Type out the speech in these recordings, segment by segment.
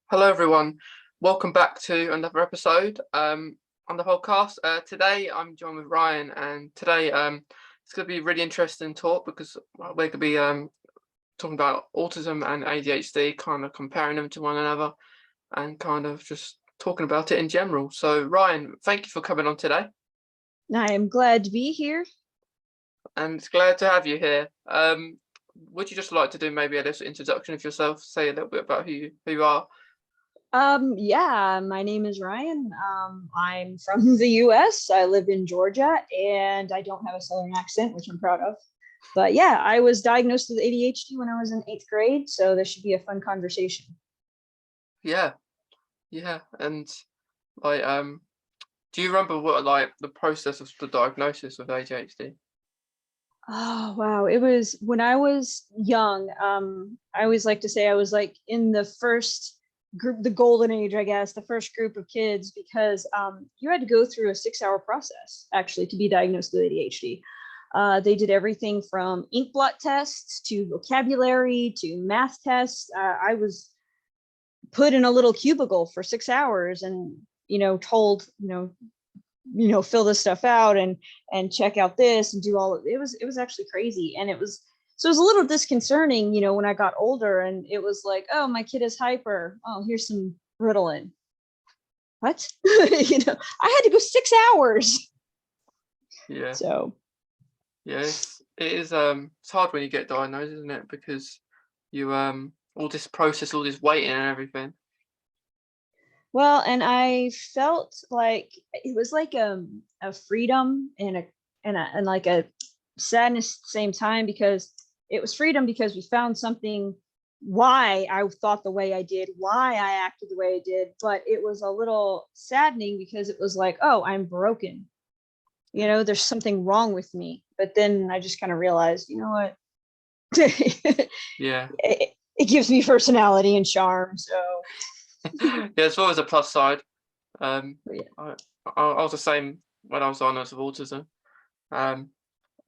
Hello, everyone. Welcome back to another episode on the podcast. Today, I'm joined with Ryan, and today it's going to be a really interesting talk because we're going to be talking about autism and ADHD, kind of comparing them to one another, and kind of just talking about it in general. So, Ryan, thank you for coming on today, I am glad to be here. and it's glad to have you here. Would you just like to do maybe a little introduction of yourself, say a little bit about who you are? Yeah, my name is Ryan. I'm from the US. I live in Georgia and I don't have a Southern accent, which I'm proud of. But yeah, I was diagnosed with ADHD when I was in 8th grade. So this should be a fun conversation. Yeah, yeah, and like do you remember what like the process of the diagnosis of ADHD? Oh, wow. It was when I was young. I always like to say I was like in the first group, the golden age, I guess, the first group of kids, because you had to go through a 6-hour process actually to be diagnosed with ADHD. They did everything from ink blot tests to vocabulary to math tests. I was put in a little cubicle for 6 hours and, told, fill this stuff out and check out this and do all of it. Was actually crazy. And it was a little disconcerting, when I got older and it was like, oh, my kid is hyper. Oh, here's some Ritalin. What? I had to go 6 hours. Yeah, So yes, it is it's hard when you get diagnosed, isn't it? Because you all this process, all this waiting and everything. well, and I felt like it was like a freedom and like a sadness at the same time, because it was freedom because we found something, why I thought the way I did, why I acted the way I did. But it was a little saddening because it was like, oh, I'm broken. There's something wrong with me. But then I just kind of realized, you know what? Yeah. it gives me personality and charm. So Yeah, it's always a plus side. yeah. I was the same when I was diagnosed with autism.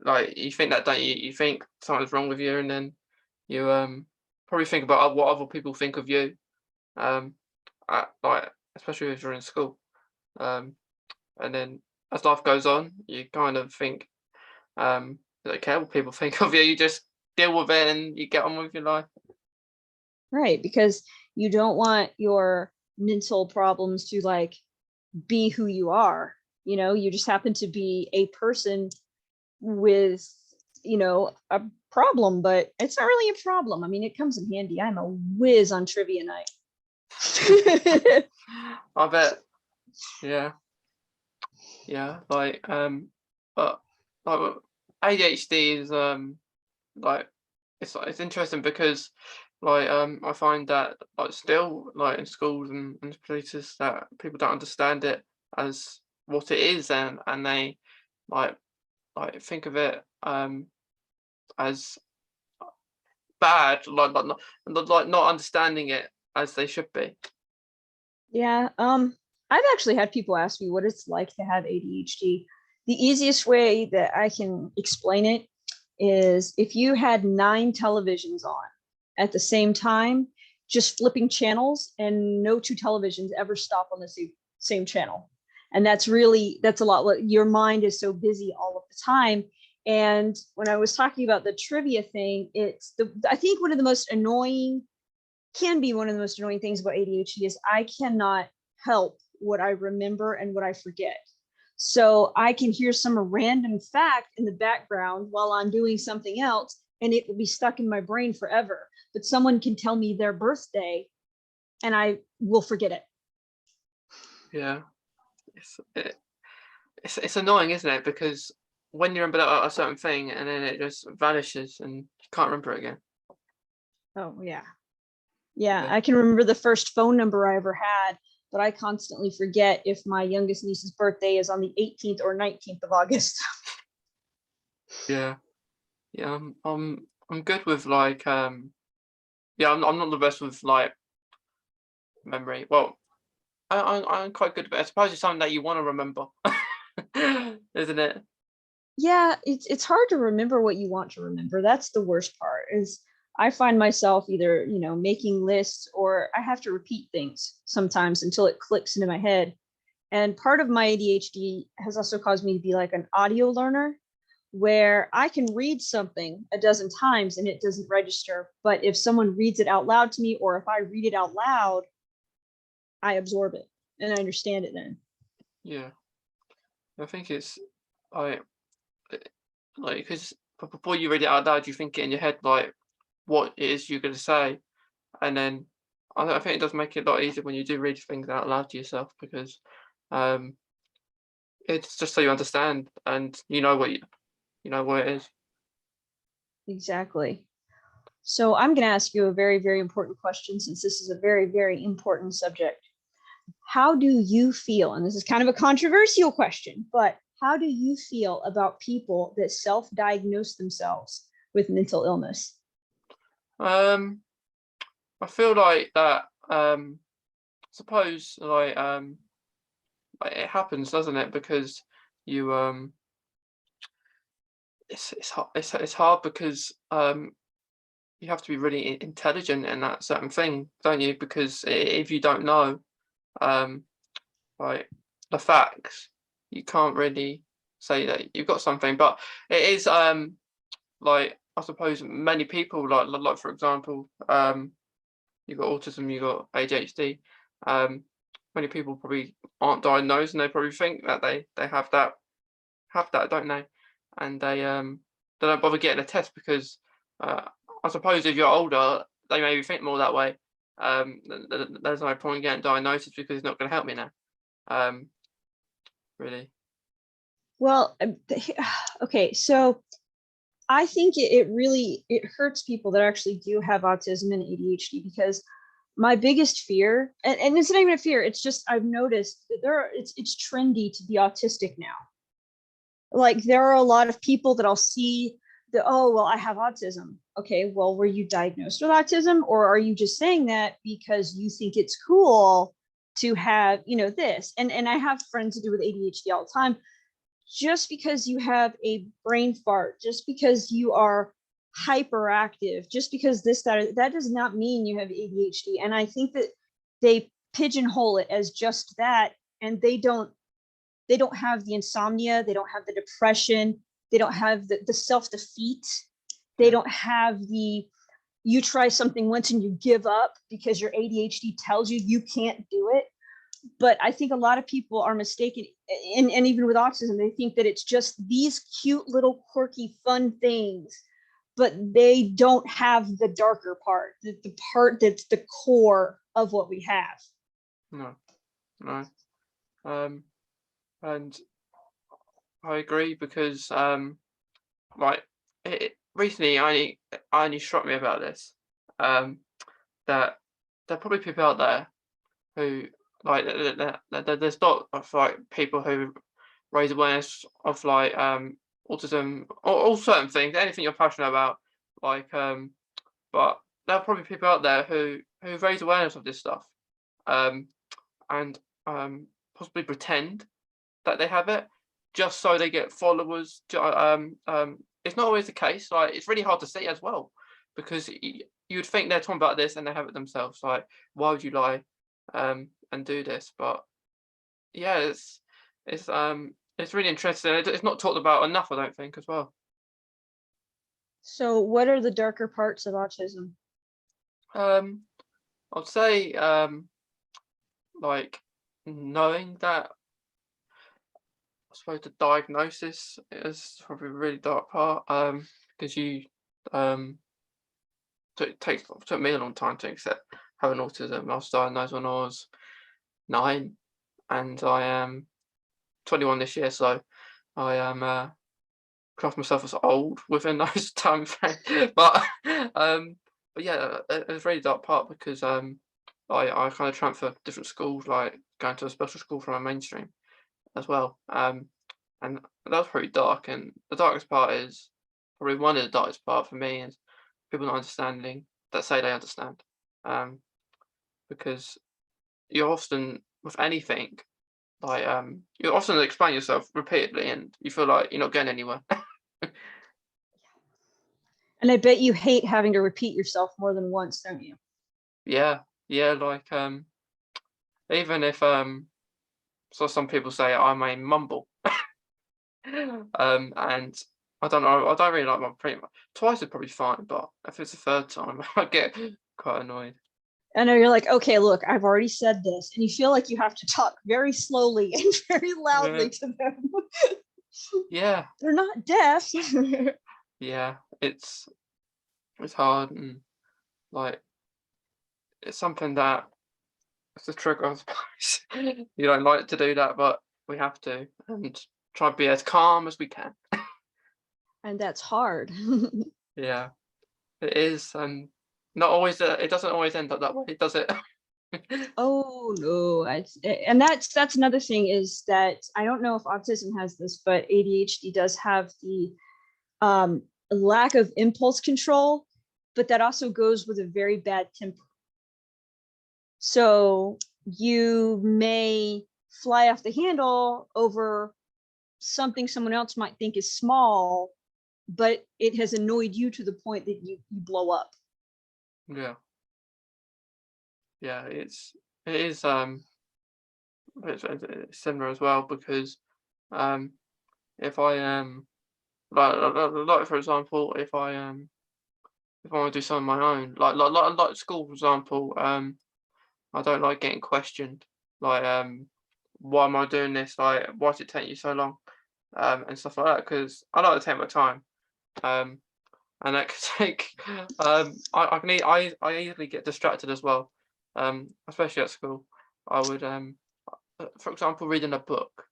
Like you think that, don't you? You think something's wrong with you, and then you probably think about what other people think of you. Like especially if you're in school. And then as life goes on, you kind of think, you don't care what people think of you. You just deal with it and you get on with your life. Right, because you don't want your mental problems to like be who you are. You just happen to be a person with, a problem, but it's not really a problem. I mean, it comes in handy. I'm a whiz on trivia night. I bet. Yeah. Yeah. But like ADHD is like it's interesting because I find that like still like in schools and places that people don't understand it as what it is, and they like think of it as bad, not understanding it as they should be. Yeah. I've actually had people ask me what it's like to have ADHD. The easiest way that I can explain it is if you had 9 televisions on at the same time, just flipping channels, and no 2 televisions ever stop on the same channel. And that's a lot. Your mind is so busy all of the time. And when I was talking about the trivia thing, I think one of the most annoying things about ADHD is I cannot help what I remember and what I forget. So I can hear some random fact in the background while I'm doing something else, and it will be stuck in my brain forever. But someone can tell me their birthday and I will forget it. Yeah, it's annoying, isn't it? Because when you remember a certain thing and then it just vanishes and you can't remember it again. Oh yeah. Yeah, I can remember the first phone number I ever had, but I constantly forget if my youngest niece's birthday is on the 18th or 19th of August. Yeah, yeah. I'm good with like yeah. I'm not the best with like memory. Well, I'm quite good, but I suppose it's something that you want to remember, isn't it? Yeah, it's hard to remember what you want to remember. That's the worst part. Is I find myself either, making lists, or I have to repeat things sometimes until it clicks into my head. And part of my ADHD has also caused me to be like an audio learner, where I can read something a dozen times and it doesn't register. But if someone reads it out loud to me, or if I read it out loud, I absorb it and I understand it then. Yeah. I think it's like because before you read it out loud, you think it in your head like what it is you're going to say, and then I think it does make it a lot easier when you do read things out loud to yourself, because um, it's just so you understand and you know what it is. Exactly. So I'm going to ask you a very, very important question, since this is a very, very important subject. How do you feel? And this is kind of a controversial question, but how do you feel about people that self-diagnose themselves with mental illness? Um, I feel like that. Suppose like it happens, doesn't it? Because you it's hard because you have to be really intelligent in that certain thing, don't you? Because if you don't know um like the facts, you can't really say that you've got something. But it is like I suppose many people like for example you've got autism, you've got ADHD. Many people probably aren't diagnosed and they probably think that they have that, don't they? And they don't bother getting a test because uh, I suppose if you're older, they maybe think more that way. There's no point getting diagnosis because it's not going to help me now. Um, really. Well, okay, so I think it really it hurts people that actually do have autism and ADHD, because my biggest fear, and it's not even a fear, it's just I've noticed that it's trendy to be autistic now. Like there are a lot of people that I'll see that, oh, well, I have autism. Okay, well, were you diagnosed with autism, or are you just saying that because you think it's cool to have, this? And I have friends who do with ADHD all the time. Just because you have a brain fart, just because you are hyperactive, just because that does not mean you have ADHD. And I think that they pigeonhole it as just that, and they don't have the insomnia, they don't have the depression, they don't have the self-defeat, they Yeah. don't have the you try something once and you give up because your ADHD tells you can't do it. But I think a lot of people are mistaken, and even with autism, they think that it's just these cute little quirky fun things, but they don't have the darker part, the part that's the core of what we have. No. No. Um, and I agree because like recently I only struck me about this um that there are probably people out there who like there's not of like people who raise awareness of like autism or all certain things, anything you're passionate about, like but there are probably people out there who raise awareness of this stuff um and possibly pretend that they have it just so they get followers. It's not always the case. Like it's really hard to see as well because you'd think they're talking about this and they have it themselves. Like why would you lie and do this? But yeah, it's really interesting. It's not talked about enough, I don't think, as well. So what are the darker parts of autism? Um, I'd say like knowing that I suppose the diagnosis is probably a really dark part because you um took me a long time to accept having autism. I was diagnosed when I was 9 and I am 21 this year, so I am class myself as old within those time frame. Um but yeah, it was a really dark part because I kind of transferred different schools, like going to a special school from a mainstream as well. And that was pretty dark. And the darkest part is probably one of the darkest part for me is people not understanding that say they understand. Um, because you're often with anything like you often explain yourself repeatedly, and you feel like you're not getting anywhere. And I bet you hate having to repeat yourself more than once, don't you? Yeah, yeah, like even if so some people say I may mumble. And I don't know, I don't really like my pretty much twice is probably fine, but if it's the third time, I get quite annoyed. I know you're like, okay, look, I've already said this, and you feel like you have to talk very slowly and very Yeah, loudly to them. yeah, They're not deaf. yeah. It's hard and like it's something that it's a trigger, I suppose. You don't like to do that, but we have to and try to be as calm as we can. And that's hard. Yeah, it is, and not always. It doesn't always end up that way, does it? Oh no, and that's another thing is that I don't know if autism has this, but ADHD does have the lack of impulse control, but that also goes with a very bad temper. So you may fly off the handle over something someone else might think is small, but it has annoyed you to the point that you blow up. Yeah, yeah. It is it's similar as well because um if I like for example if I want to do something on my own like school for example I don't like getting questioned like why am I doing this like why does it take you so long and stuff like that because I like to take my time um and that could take I can I easily get distracted as well especially at school I would for example reading a book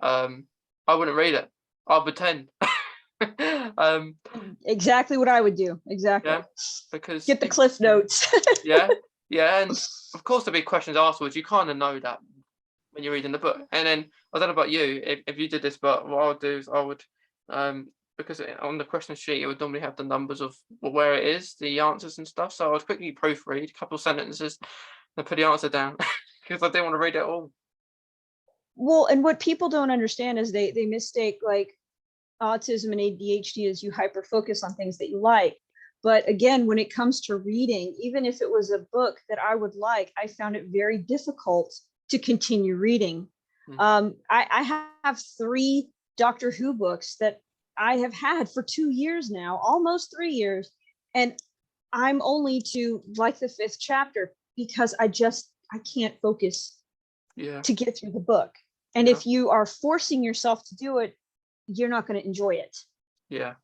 um I wouldn't read it I'll pretend um Exactly what I would do. Exactly. yeah because Get the cliff notes. yeah yeah and of course there'll be questions afterwards you kind of know that when you're reading the book and then I don't know about you if you did this but what I would do is I would um because on the question sheet it would normally have the numbers of where it is the answers and stuff so I would quickly proofread a couple of sentences and put the answer down because I didn't want to read it all. Well, and what people don't understand is they mistake like autism and ADHD as you hyper focus on things that you like. But again, when it comes to reading, even if it was a book that I would like, I found it very difficult to continue reading. Mm, I have 3 Doctor Who books that I have had for 2 years now, almost 3 years, and I'm only to like the 5th chapter because I can't focus yeah to get through the book. And yeah if you are forcing yourself to do it, you're not going to enjoy it. yeah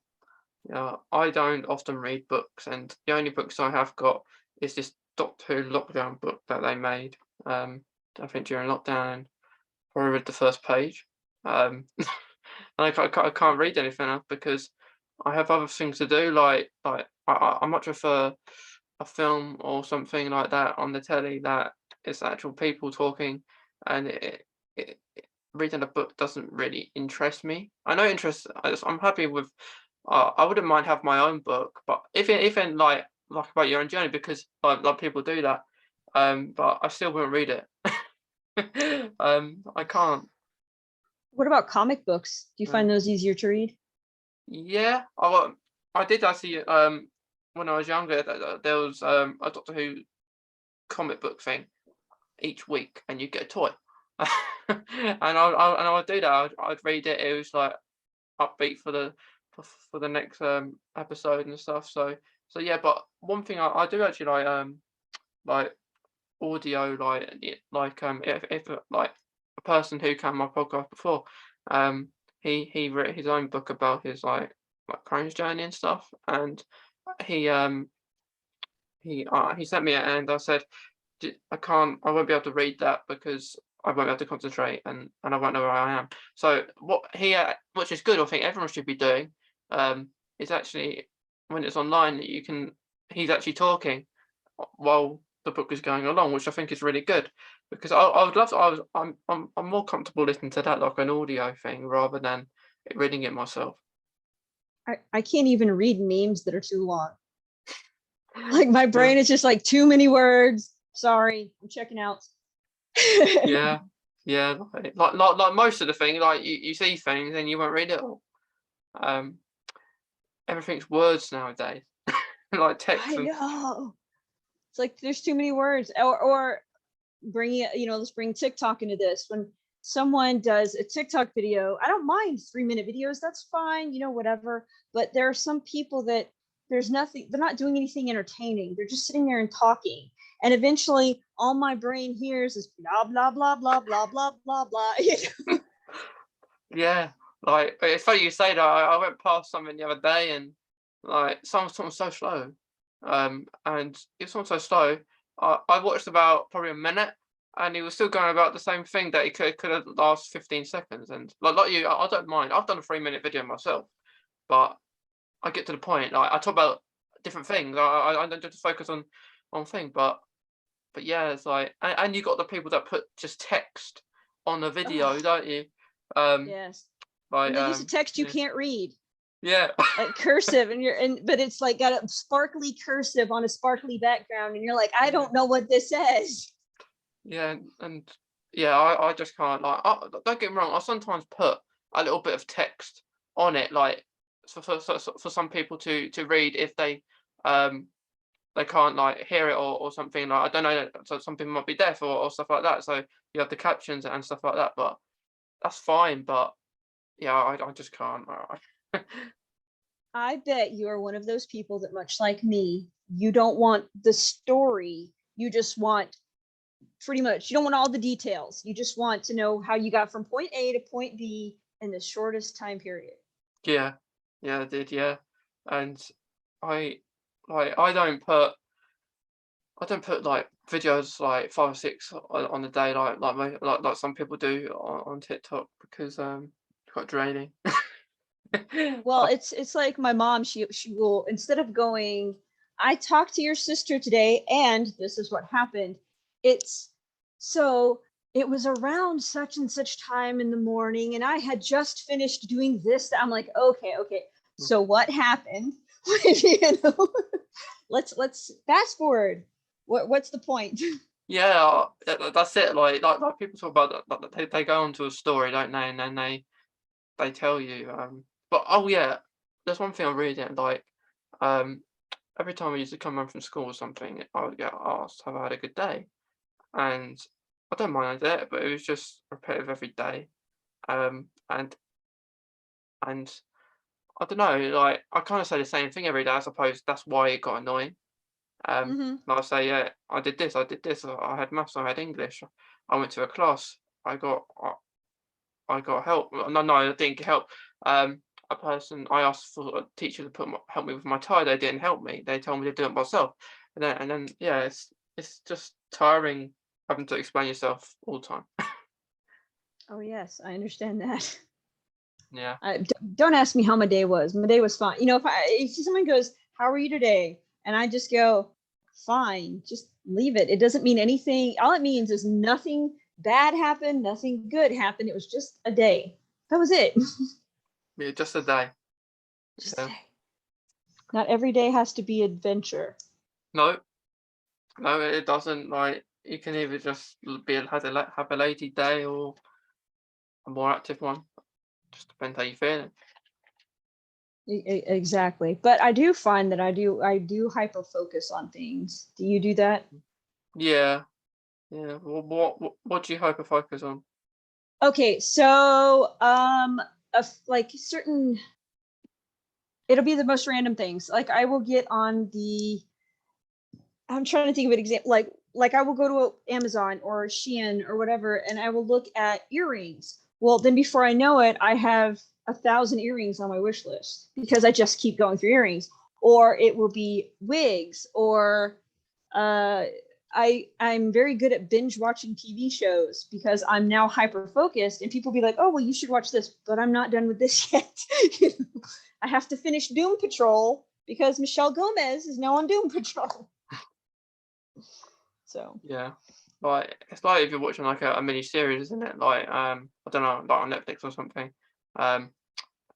yeah I don't often read books and the only books I have got is this Doctor Who lockdown book that they made I think during lockdown probably read the first page and I can't read anything else because I have other things to do like I much prefer a film or something like that on the telly that is actual people talking and reading a book doesn't really interest me. I know interest. I'm happy with. I wouldn't mind have my own book, but if in like about your own journey because like people do that, but I still wouldn't read it. I can't. What about comic books? Do you Uh, find those easier to read? yeah, I did actually. When I was younger, there was a Doctor Who comic book thing each week, and you get a toy. And I would do that. I'd read it. It was like upbeat for for the next episode and stuff. So yeah, but one thing I do actually like audio if like a person who came on my podcast before um he wrote his own book about his like Crohn's journey and stuff and he he sent me it and I said I won't be able to read that because I won't be able to concentrate and I won't know where I am. So what he, which is good, I think everyone should be doing, is actually when it's online, you can. He's actually talking while the book is going along, which I think is really good because I would love to. I'm more comfortable listening to that like an audio thing rather than reading it myself. I can't even read memes that are too long. Like my Yeah, brain is just like too many words. Sorry, I'm checking out. yeah, yeah. Like most of the thing, like you see things and you won't read it all. Um, everything's words nowadays, like text I and know. It's like there's too many words. Or bringing it, let's bring TikTok into this. When someone does a TikTok video, I don't mind 3-minute videos. That's fine, whatever. But there are some people that there's nothing, they're not doing anything entertaining. They're just sitting there and talking. And eventually all my brain hears is blah, blah, blah, blah, blah, blah, blah, blah. yeah, like it's funny you say that. I went past something the other day and like someone's so slow, and it's not so slow. I watched about probably a minute, and he was still going about the same thing that he could have last 15 seconds. And like you, I don't mind. I've done a 3-minute video myself, but I get to the point. Like I talk about different things. I don't just focus on one thing, but yeah, it's like and you got the people that put just text on the video, Ugh, don't you? Um, yes. like And they use a text you yeah, can't read. yeah, Like cursive, but it's like got a sparkly cursive on a sparkly background, and you're like, I yeah, don't know what this says. yeah, and yeah, I just can't like. Don't get me wrong. I sometimes put a little bit of text on it, like for some people to read if they can't like hear it or something. Like I don't know. So some people might be deaf or stuff like that. So you have the captions and stuff like that. But that's fine. But yeah, I just can't. I bet you're one of those people that, much like me, you don't want the story. You just want pretty much, you don't want all the details. You just want to know how you got from point A to point B in the shortest time period. Yeah, yeah, I did, yeah. And I I don't put like videos like 5 or 6 on a day like some people do on TikTok because it's quite draining. Well, I- it's like my mom, she will, instead of going, I talked to your sister today and this is what happened. It's so it was around such and such time in the morning and I had just finished doing this. I'm like, okay. So what happened? you know, let's fast forward. What's the point? yeah, that's it. Like people talk about that, they go onto a story, don't they? And then they tell you. But oh yeah, there's one thing I really didn't like. Um, every time I used to come home from school or something, I would get asked, "Have I had a good day?" And I don't mind it, but it was just repetitive every day. And I don't know, like I kind of say the same thing every day. I suppose that's why it got annoying. Hmm. Like I say, yeah, I did this, I did this. I had maths, I had English. I went to a class. I got help. Well, no, I didn't get help. I asked for a teacher to help me with my tie. They didn't help me. They told me to do it myself. And then yeah, it's just tiring having to explain yourself all the time. Oh yes, I understand that. Yeah. Don't ask me how my day was. My day was fine. If someone goes, "How are you today?" and I just go, "Fine," just leave it. It doesn't mean anything. All it means is nothing bad happened, nothing good happened. It was just a day. That was it. Yeah, just a day. Just a Yeah. day. Not every day has to be adventure. No, no, it doesn't. Like you can either just have a lazy day or a more active one. Just depends how you feeling. Exactly. But I do find that I do hyper focus on things. Do you do that? Yeah, yeah. What do you hyper focus on? Okay, so like certain, it'll be the most random things. Like I will get on I'm trying to think of an example. Like I will go to Amazon or Shein or whatever, and I will look at earrings. Well, then before I know it, I have 1,000 earrings on my wish list because I just keep going through earrings. Or it will be wigs, or uh, I'm very good at binge watching TV shows because I'm now hyper focused, and people be like, "Oh, well, you should watch this," but I'm not done with this yet. I have to finish Doom Patrol because Michelle Gomez is now on Doom Patrol. So, Yeah. Like it's like if you're watching like a mini series, isn't it? Like I don't know, like on Netflix or something. Um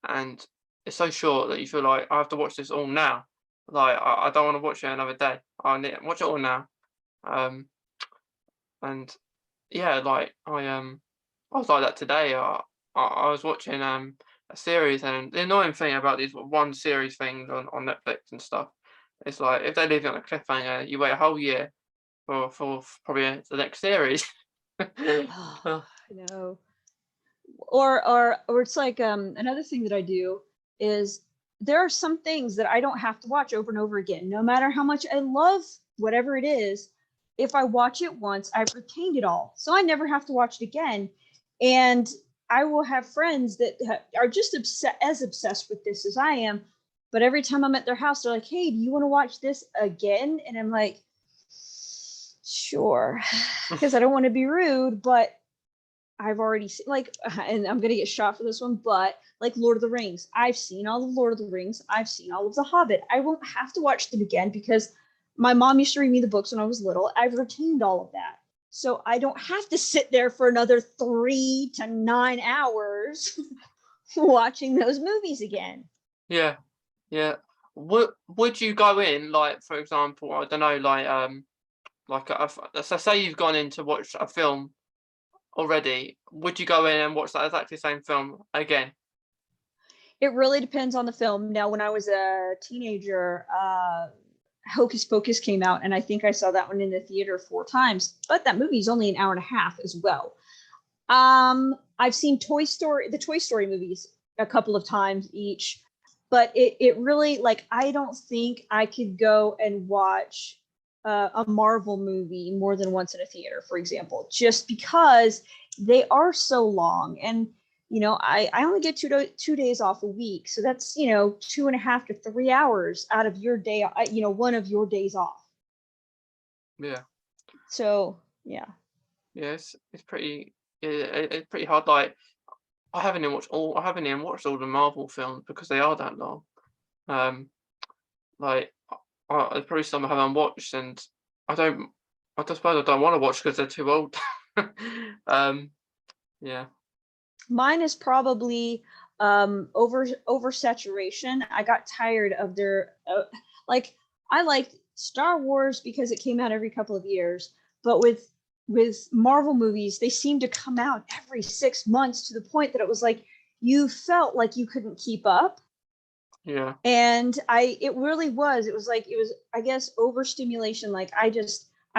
and it's so short that you feel like I have to watch this all now. Like I don't want to watch it another day. I need watch it all now. Um and yeah, like I was like that today. I was watching a series, and the annoying thing about these one series things on Netflix and stuff, it's like if they leave it on a cliffhanger, you wait a whole year for probably the next series. Oh, Uh, I know. Or it's like another thing that I do is there are some things that I don't have to watch over and over again, no matter how much I love whatever it is. If I watch it once, I've retained it all, so I never have to watch it again. And I will have friends that are just as obsessed with this as I am, but every time I'm at their house, they're like, "Hey, do you want to watch this again?" And I'm like, "Sure," because I don't want to be rude, but I've already seen, like, and I'm gonna get shot for this one, but like Lord of the Rings, I've seen all of Lord of the Rings. I've seen all of The Hobbit. I won't have to watch them again because my mom used to read me the books when I was little. I've retained all of that, so I don't have to sit there for another 3 to 9 hours watching those movies again. yeah, yeah. Would you go in, like, for example, I don't know, like so say you've gone in to watch a film already, would you go in and watch that exactly same film again? It really depends on the film. Now, when I was a teenager, Hocus Pocus came out, and I think I saw that one in the theater 4 times. But that movie is only an hour and a half as well. I've seen the Toy Story movies a couple of times each, but it really, like, I don't think I could go and watch a Marvel movie more than once in a theater, for example, just because they are so long. And I only get 2 days off a week, so that's 2.5 to 3 hours out of your day, one of your days off. Yeah, So yeah. yeah, it's pretty, yeah, it's pretty hard. Like, I haven't even watched all the Marvel films because they are that long. Um, like, there's probably some I haven't watched, and I don't. I just suppose I don't want to watch because they're too old. um, yeah, Mine is probably oversaturation. I got tired of their like, I liked Star Wars because it came out every couple of years, but with Marvel movies, they seem to come out every 6 months to the point that it was like you felt like you couldn't keep up. yeah, And it really was, it was, I guess, overstimulation. Like, I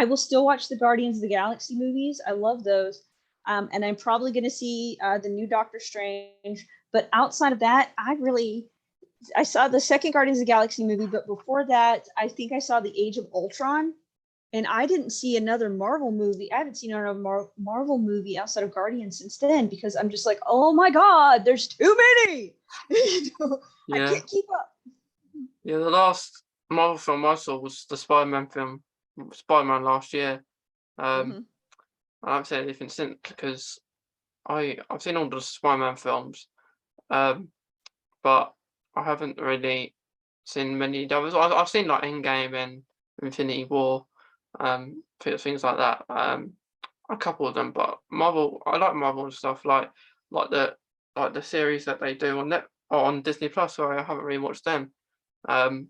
will still watch the Guardians of the Galaxy movies. I love those. And I'm probably going to see the new Doctor Strange. But outside of that, I saw the second Guardians of the Galaxy movie, but before that, I think I saw the Age of Ultron. And I didn't see another Marvel movie. I haven't seen another Marvel movie outside of Guardians since then, because I'm just like, oh my God, there's too many. I yeah, can't keep up. yeah. The last Marvel film I saw was the Spider-Man film, Spider-Man last year. Um, Mm-hmm. I haven't seen anything since because I've seen all the Spider-Man films, um, but I haven't really seen many others. I've seen like Endgame and Infinity War, things like that. A couple of them, but Marvel, I like Marvel and stuff like the like the series that they do on Disney Plus. Sorry, I haven't really watched them, um,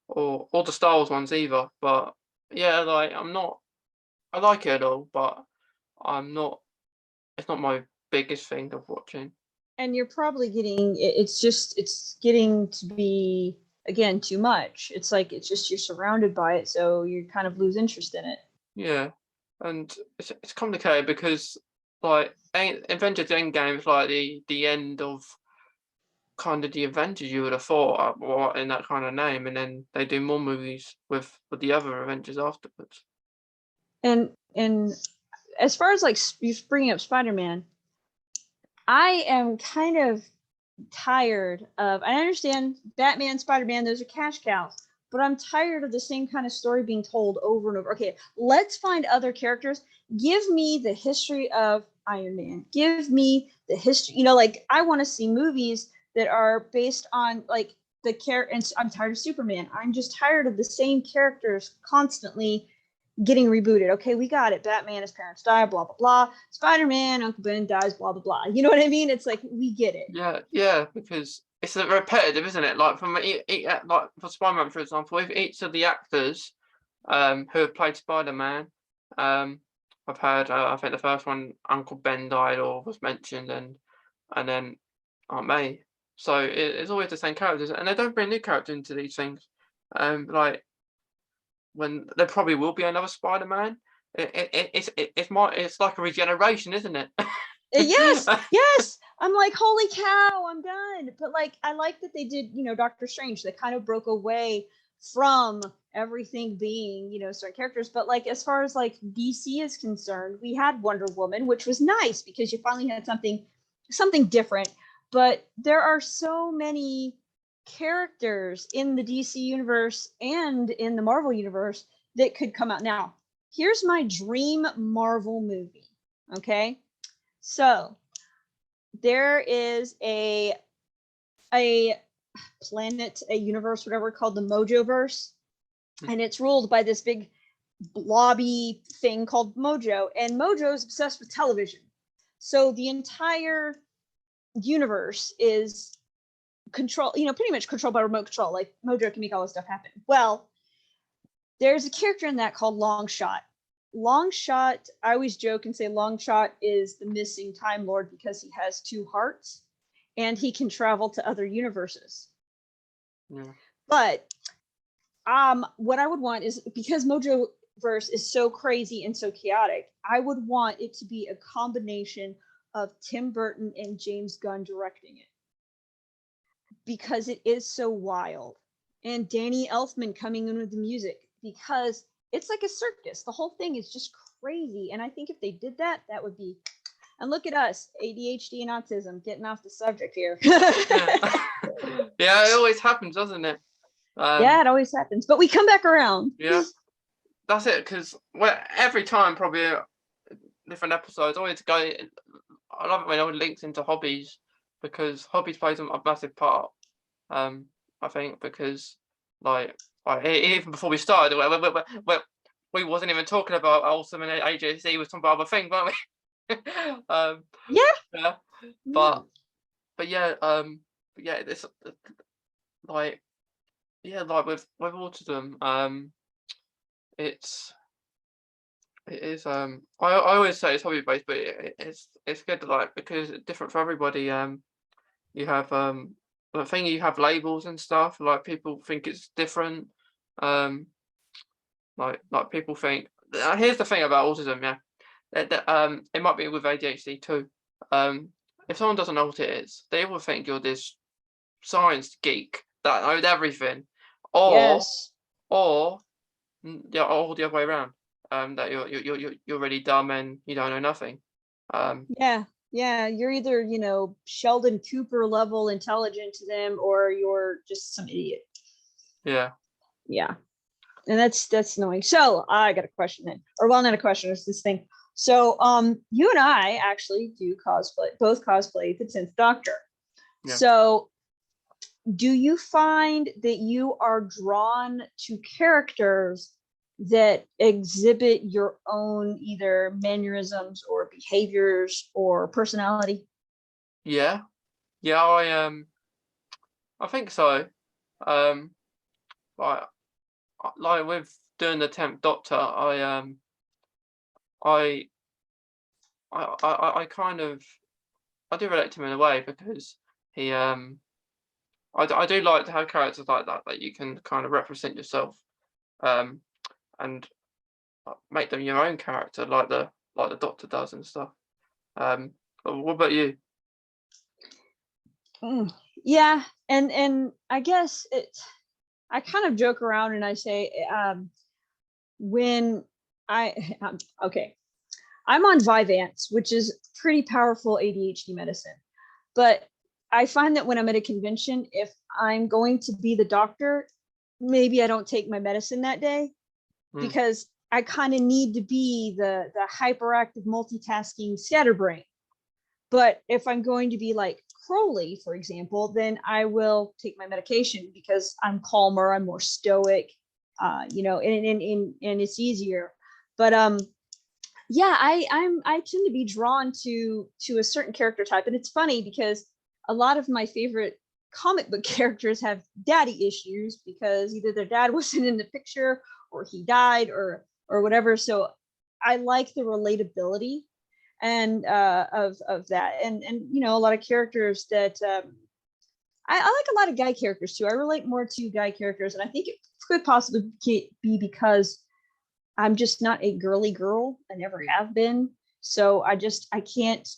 or the Star Wars ones either. But yeah, like I like it all, but I'm not. It's not my biggest thing of watching. And you're probably it's getting to be, again, too much. It's like, it's just, you're surrounded by it, so you kind of lose interest in it. Yeah, and it's complicated because like Avengers Endgame is like the end of kind of the Avengers you would have thought, or in that kind of name, and then they do more movies with the other Avengers afterwards. And as far as, like, you bringing up Spider-Man, I am kind of tired of, I understand Batman, Spider-Man, those are cash cows, but I'm tired of the same kind of story being told over and over. Okay, let's find other characters. Give me the history of Iron Man. Give me the history, like, I want to see movies that are based on, like, the character. And I'm tired of Superman. I'm just tired of the same characters constantly getting rebooted. Okay, we got it. Batman, his parents die, blah blah blah. Spider-Man, Uncle Ben dies, blah blah blah. You know what I mean? It's like, we get it. Yeah, yeah, because it's a repetitive, isn't it? Like like for Spider-Man, for example, with each of the actors who have played Spider-Man, um, I think the first one Uncle Ben died or was mentioned, and then aren't made. So it's always the same characters, and they don't bring new characters into these things. Like when there probably will be another Spider-Man. It's like a regeneration, isn't it? Yes, yes. I'm like, holy cow, I'm done. But like, I like that they did, Doctor Strange. They kind of broke away from everything being, certain characters. But like, as far as like DC is concerned, we had Wonder Woman, which was nice because you finally had something different. But there are so many characters in the DC universe and in the Marvel universe that could come out. Now, here's my dream Marvel movie. Okay. So there is a planet, a universe, whatever, called the Mojoverse, and it's ruled by this big blobby thing called Mojo, and Mojo is obsessed with television. So the entire universe is pretty much controlled by remote control. Like Mojo can make all this stuff happen. Well, there's a character in that called Longshot. Longshot, I always joke and say Longshot is the missing Time Lord because he has two hearts and he can travel to other universes. Yeah. But what I would want is, because Mojoverse is so crazy and so chaotic, I would want it to be a combination of Tim Burton and James Gunn directing it, because it is so wild, and Danny Elfman coming in with the music, because it's like a circus. The whole thing is just crazy. And I think if they did that, that would be, and look at us, ADHD and autism, getting off the subject here. Yeah. Yeah, it always happens, doesn't it? Yeah, it always happens, but we come back around. Yeah, that's it. Because every time, probably different episodes, always go. I love it when it links into hobbies, because hobbies plays a massive part. I think because like even before we started, we wasn't even talking about Autism and ADHD. We were talking about other things, weren't we? Yeah. But yeah, it's like like with autism, it is I always say it's hobby based, but it's good, like, because it's different for everybody. You have I think you have labels and stuff, like people think it's different. Like people think, here's the thing about autism, yeah. It might be with ADHD too. If someone doesn't know what it is, they will think you're this science geek that knows everything, or Yes. or yeah, or the other way around. That you're really dumb and you don't know nothing. Yeah, you're either, Sheldon Cooper level intelligent to them, or you're just some idiot. Yeah. And that's annoying. So I got a question then, or well, not a question, it's this thing. So you and I actually do both cosplay the 10th Doctor. Yeah. So do you find that you are drawn to characters that exhibit your own either mannerisms or behaviors or personality? Yeah. I think so. Like with doing the 10th Doctor, I kind of, I do relate to him in a way, because he I do like to have characters like that you can kind of represent yourself, and make them your own character, like the Doctor does and stuff. But what about you? Yeah, and I guess I kind of joke around and I say, when okay, I'm on Vyvanse, which is pretty powerful ADHD medicine, but I find that when I'm at a convention, if I'm going to be the doctor, maybe I don't take my medicine that day, because I kind of need to be the hyperactive multitasking scatterbrain. But if I'm going to be like Crowley, for example, then I will take my medication because I'm calmer, I'm more stoic, and it's easier. But yeah, I tend to be drawn to a certain character type, and it's funny because a lot of my favorite comic book characters have daddy issues because either their dad wasn't in the picture or he died or whatever. So I like the relatability. and of that, and you know, a lot of characters that I like a lot of guy characters too. I relate more to guy characters, and I think it could possibly be because I'm just not a girly girl. I never have been. So I can't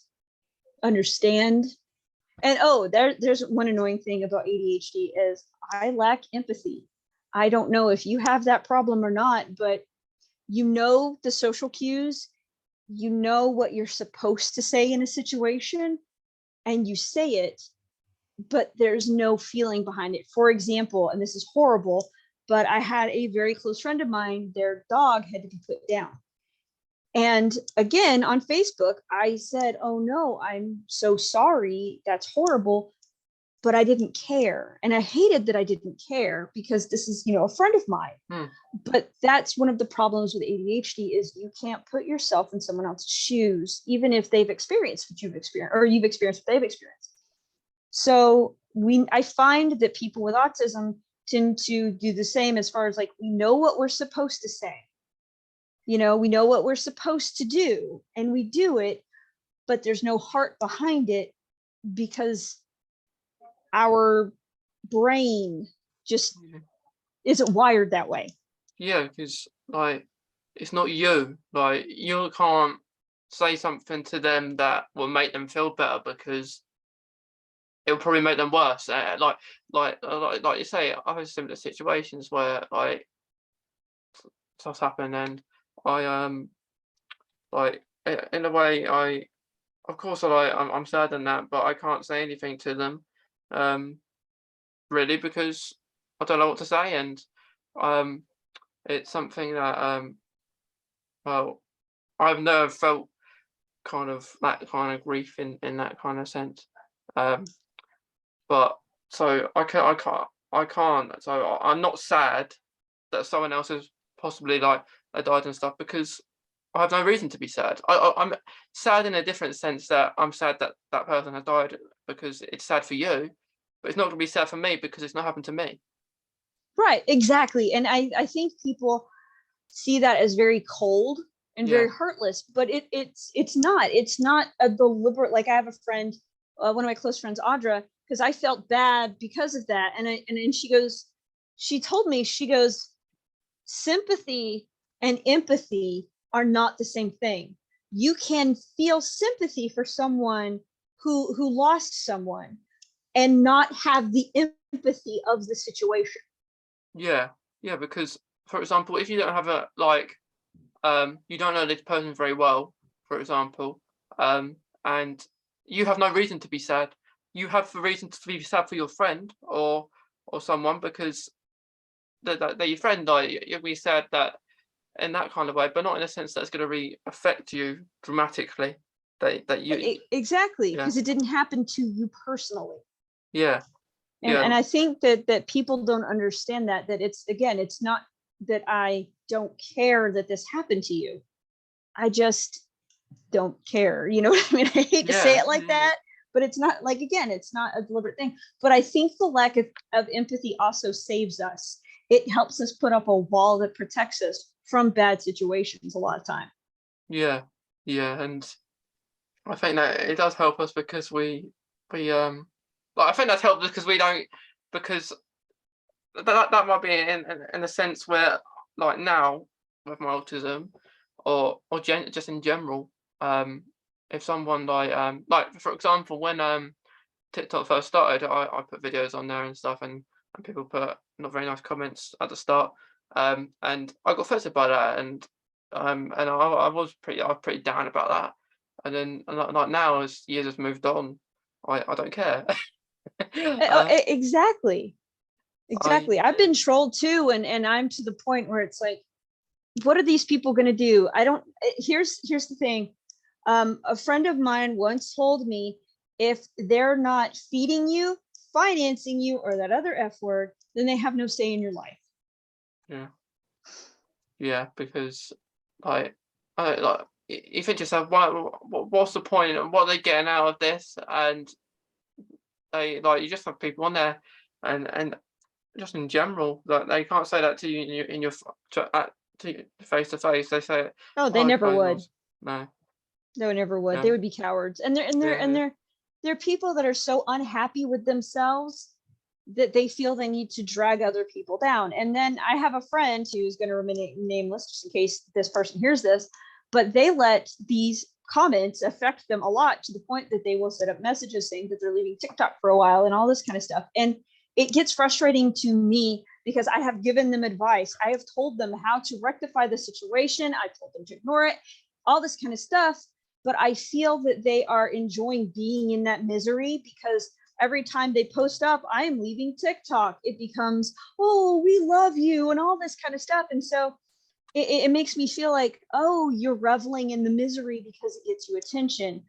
understand. And oh, there's one annoying thing about ADHD is I lack empathy. I don't know if you have that problem or not, but you know the social cues, you know what you're supposed to say in a situation, and you say it, but there's no feeling behind it. For example, and this is horrible, but I had a very close friend of mine, their dog had to be put down. And again, on Facebook, I said, "Oh no, I'm so sorry. That's horrible." But I didn't care. And I hated that I didn't care because this is, you know, a friend of mine. But that's one of the problems with ADHD is you can't put yourself in someone else's shoes, even if they've experienced what you've experienced, or you've experienced what they've experienced. So I find that people with autism tend to do the same as far as like, we know what we're supposed to say. You know, we know what we're supposed to do and we do it, but there's no heart behind it because our brain just isn't wired that way. Yeah, because like it's not you. Like you can't say something to them that will make them feel better because it'll probably make them worse. Like you say, I've had similar situations where like stuff's happened, and I like in a way of course I'm sad in that, but I can't say anything to them really because I don't know what to say, and it's something that well, I've never felt kind of that kind of grief in that kind of sense. But so I can't. So I'm not sad that someone else has possibly like they died and stuff because I have no reason to be sad. I'm sad in a different sense that I'm sad that that person has died because it's sad for you, but it's not going to be sad for me because it's not happened to me. Right, exactly. And I think people see that as very cold and Yeah. very heartless, but it's not. It's not a deliberate. Like I have a friend, one of my close friends, Audra, because I felt bad because of that, and she told me, she goes, sympathy and empathy are not the same thing. You can feel sympathy for someone who lost someone and not have the empathy of the situation. Yeah, yeah, because for example, if you don't have a you don't know this person very well, for example, and you have no reason to be sad. You have the reason to be sad for your friend or someone because that your friend died. You'll be sad that in that kind of way, but not in a sense that's going to really affect you dramatically. That you Exactly, yeah because it didn't happen to you personally. yeah And yeah I think that people don't understand that it's not that I don't care that this happened to you. I just don't care. You know what I mean? I hate to say yeah it like that, but it's not like, again, it's not a deliberate thing. But I think the lack of empathy also saves us. It helps us put up a wall that protects us from bad situations a lot of time. yeah yeah, and I think that it does help us because we like I think that's helped us because we don't because that might be in a sense where like now with my autism just in general if someone like for example when TikTok first started I put videos on there and stuff and people put not very nice comments at the start and I got affected by that and I was pretty down about that and then like now as years have moved on I don't care. Exactly. I Exactly. I've been trolled too, and I'm to the point where it's like, what are these people going to do? I don't. Here's the thing. A friend of mine once told me, if they're not feeding you, financing you, or that other F word, then they have no say in your life. yeah. Yeah, because like you think to yourself, what's the point? And what are they getting out of this? And they like you just have people on there, and just in general, like they can't say that to you in your to face to face. They say it Oh, they behind never closed would. doors. No. No, never would. Yeah, They would be cowards. And yeah, they're people that are so unhappy with themselves that they feel they need to drag other people down. And then I have a friend who's going to remain nameless just in case this person hears this, but they let these comments affect them a lot to the point that they will set up messages saying that they're leaving TikTok for a while and all this kind of stuff. And it gets frustrating to me because I have given them advice. I have told them how to rectify the situation. I told them to ignore it, all this kind of stuff. But I feel that they are enjoying being in that misery because every time they post up, I'm leaving TikTok, it becomes, oh, we love you and all this kind of stuff. And so it makes me feel like, oh, you're reveling in the misery because it gets you attention.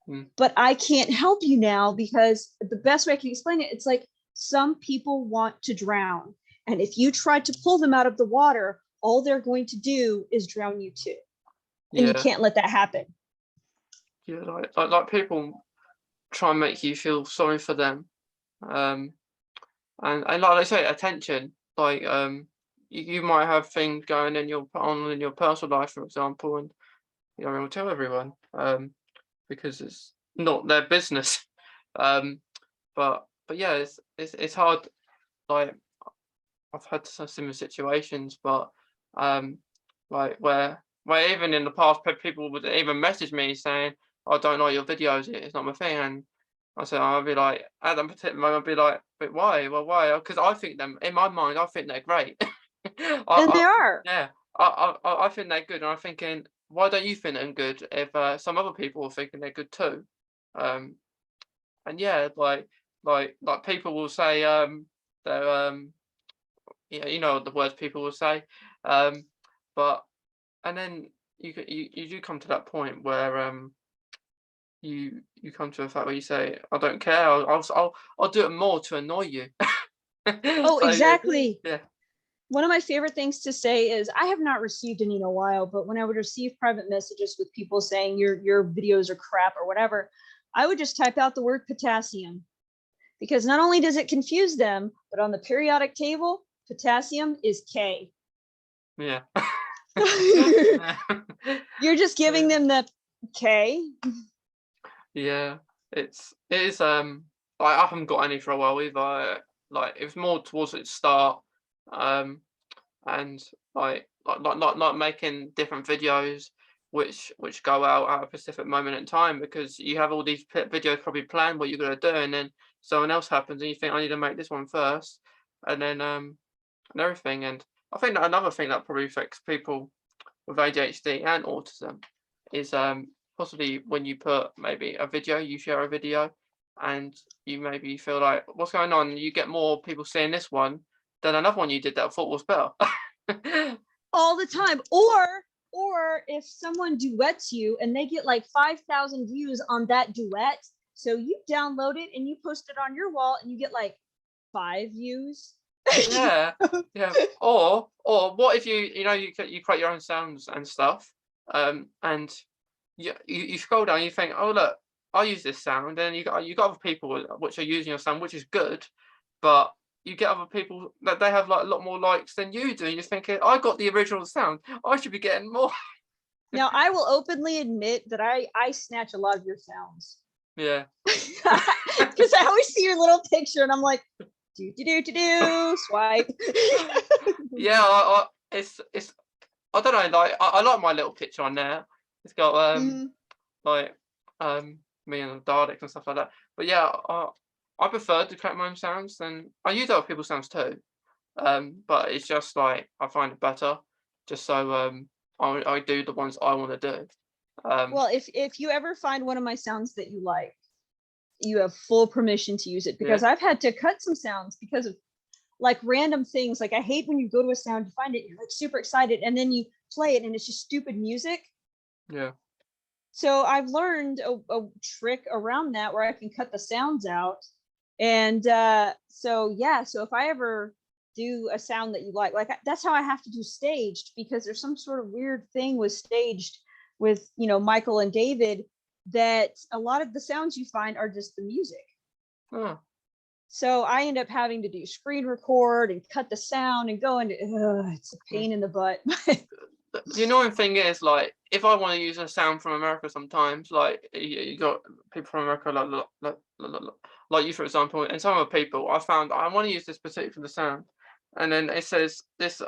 mm, But I can't help you now because the best way I can explain it, it's like some people want to drown. And if you try to pull them out of the water, all they're going to do is drown you too. And you yeah, can't let that happen. yeah. Like people try and make you feel sorry for them, um, and like I say, attention. Like you might have things going in your personal life, for example, and you don't want to tell everyone, because it's not their business. Um, but yeah, it's hard. Like I've had some similar situations, but um, like where even in the past, people would even message me saying, "I don't like your videos. It's not my thing." And I said, I'll be like, at that particular moment, I'll be like, "But why? Well, why? Because I think them in my mind, I think they're great. And they I are. yeah, I think they're good, and I'm thinking, why don't you think them good if some other people are thinking they're good too? Um, and yeah, like people will say they're yeah, you know the words people will say, um, but and then you do come to that point where you come to a fact where you say, I don't care, I'll do it more to annoy you. Oh, So yeah, exactly. yeah, One of my favorite things to say is I have not received any in a while, but when I would receive private messages with people saying your videos are crap or whatever, I would just type out the word potassium because not only does it confuse them, but on the periodic table, potassium is K. yeah. You're just giving them the K. Yeah, it is. I haven't got any for a while either. Like it was more towards its start, um, and not making different videos which go out at a specific moment in time because you have all these videos probably planned what you're gonna do, and then someone else happens and you think I need to make this one first, and then and everything. And I think that another thing that probably affects people with ADHD and autism is possibly when you put maybe a video, you share a video, and you maybe feel like what's going on. You get more people seeing this one than another one you did that I thought was better. All the time. Or if someone duets you and they get like 5,000 views on that duet, so you download it and you post it on your wall and you get like 5 views. Yeah, yeah. Or what if you create your own sounds and stuff, and you scroll down, you think, oh look, I use this sound, and you got other people which are using your sound, which is good, but you get other people that they have like a lot more likes than you do, and you're thinking, I got the original sound, I should be getting more. Now I will openly admit that I snatch a lot of your sounds. Yeah, Because I always see your little picture and I'm like, do swipe. yeah. It's I don't know, like I like my little picture on there. It's got Mm. like me and the Daleks and stuff like that. But yeah, I prefer to create my own sounds, and I use other people's sounds too. But it's just like I find it better, just so I do the ones I want to do. Well, if you ever find one of my sounds that you like, you have full permission to use it Yeah, because I've had to cut some sounds because of like random things. Like I hate when you go to a sound, you find it, you're like super excited, and then you play it and it's just stupid music. yeah, So I've learned a trick around that where I can cut the sounds out. And so yeah, so if I ever do a sound that you like that's how I have to do staged because there's some sort of weird thing with staged with Michael and David that a lot of the sounds you find are just the music. oh, So I end up having to do screen record and cut the sound and go into it's a yeah. pain in the butt. the annoying thing is, like, if I want to use a sound from America sometimes, like, you got people from America, like you, for example, and some other people, I found I want to use this particular sound, and then it says this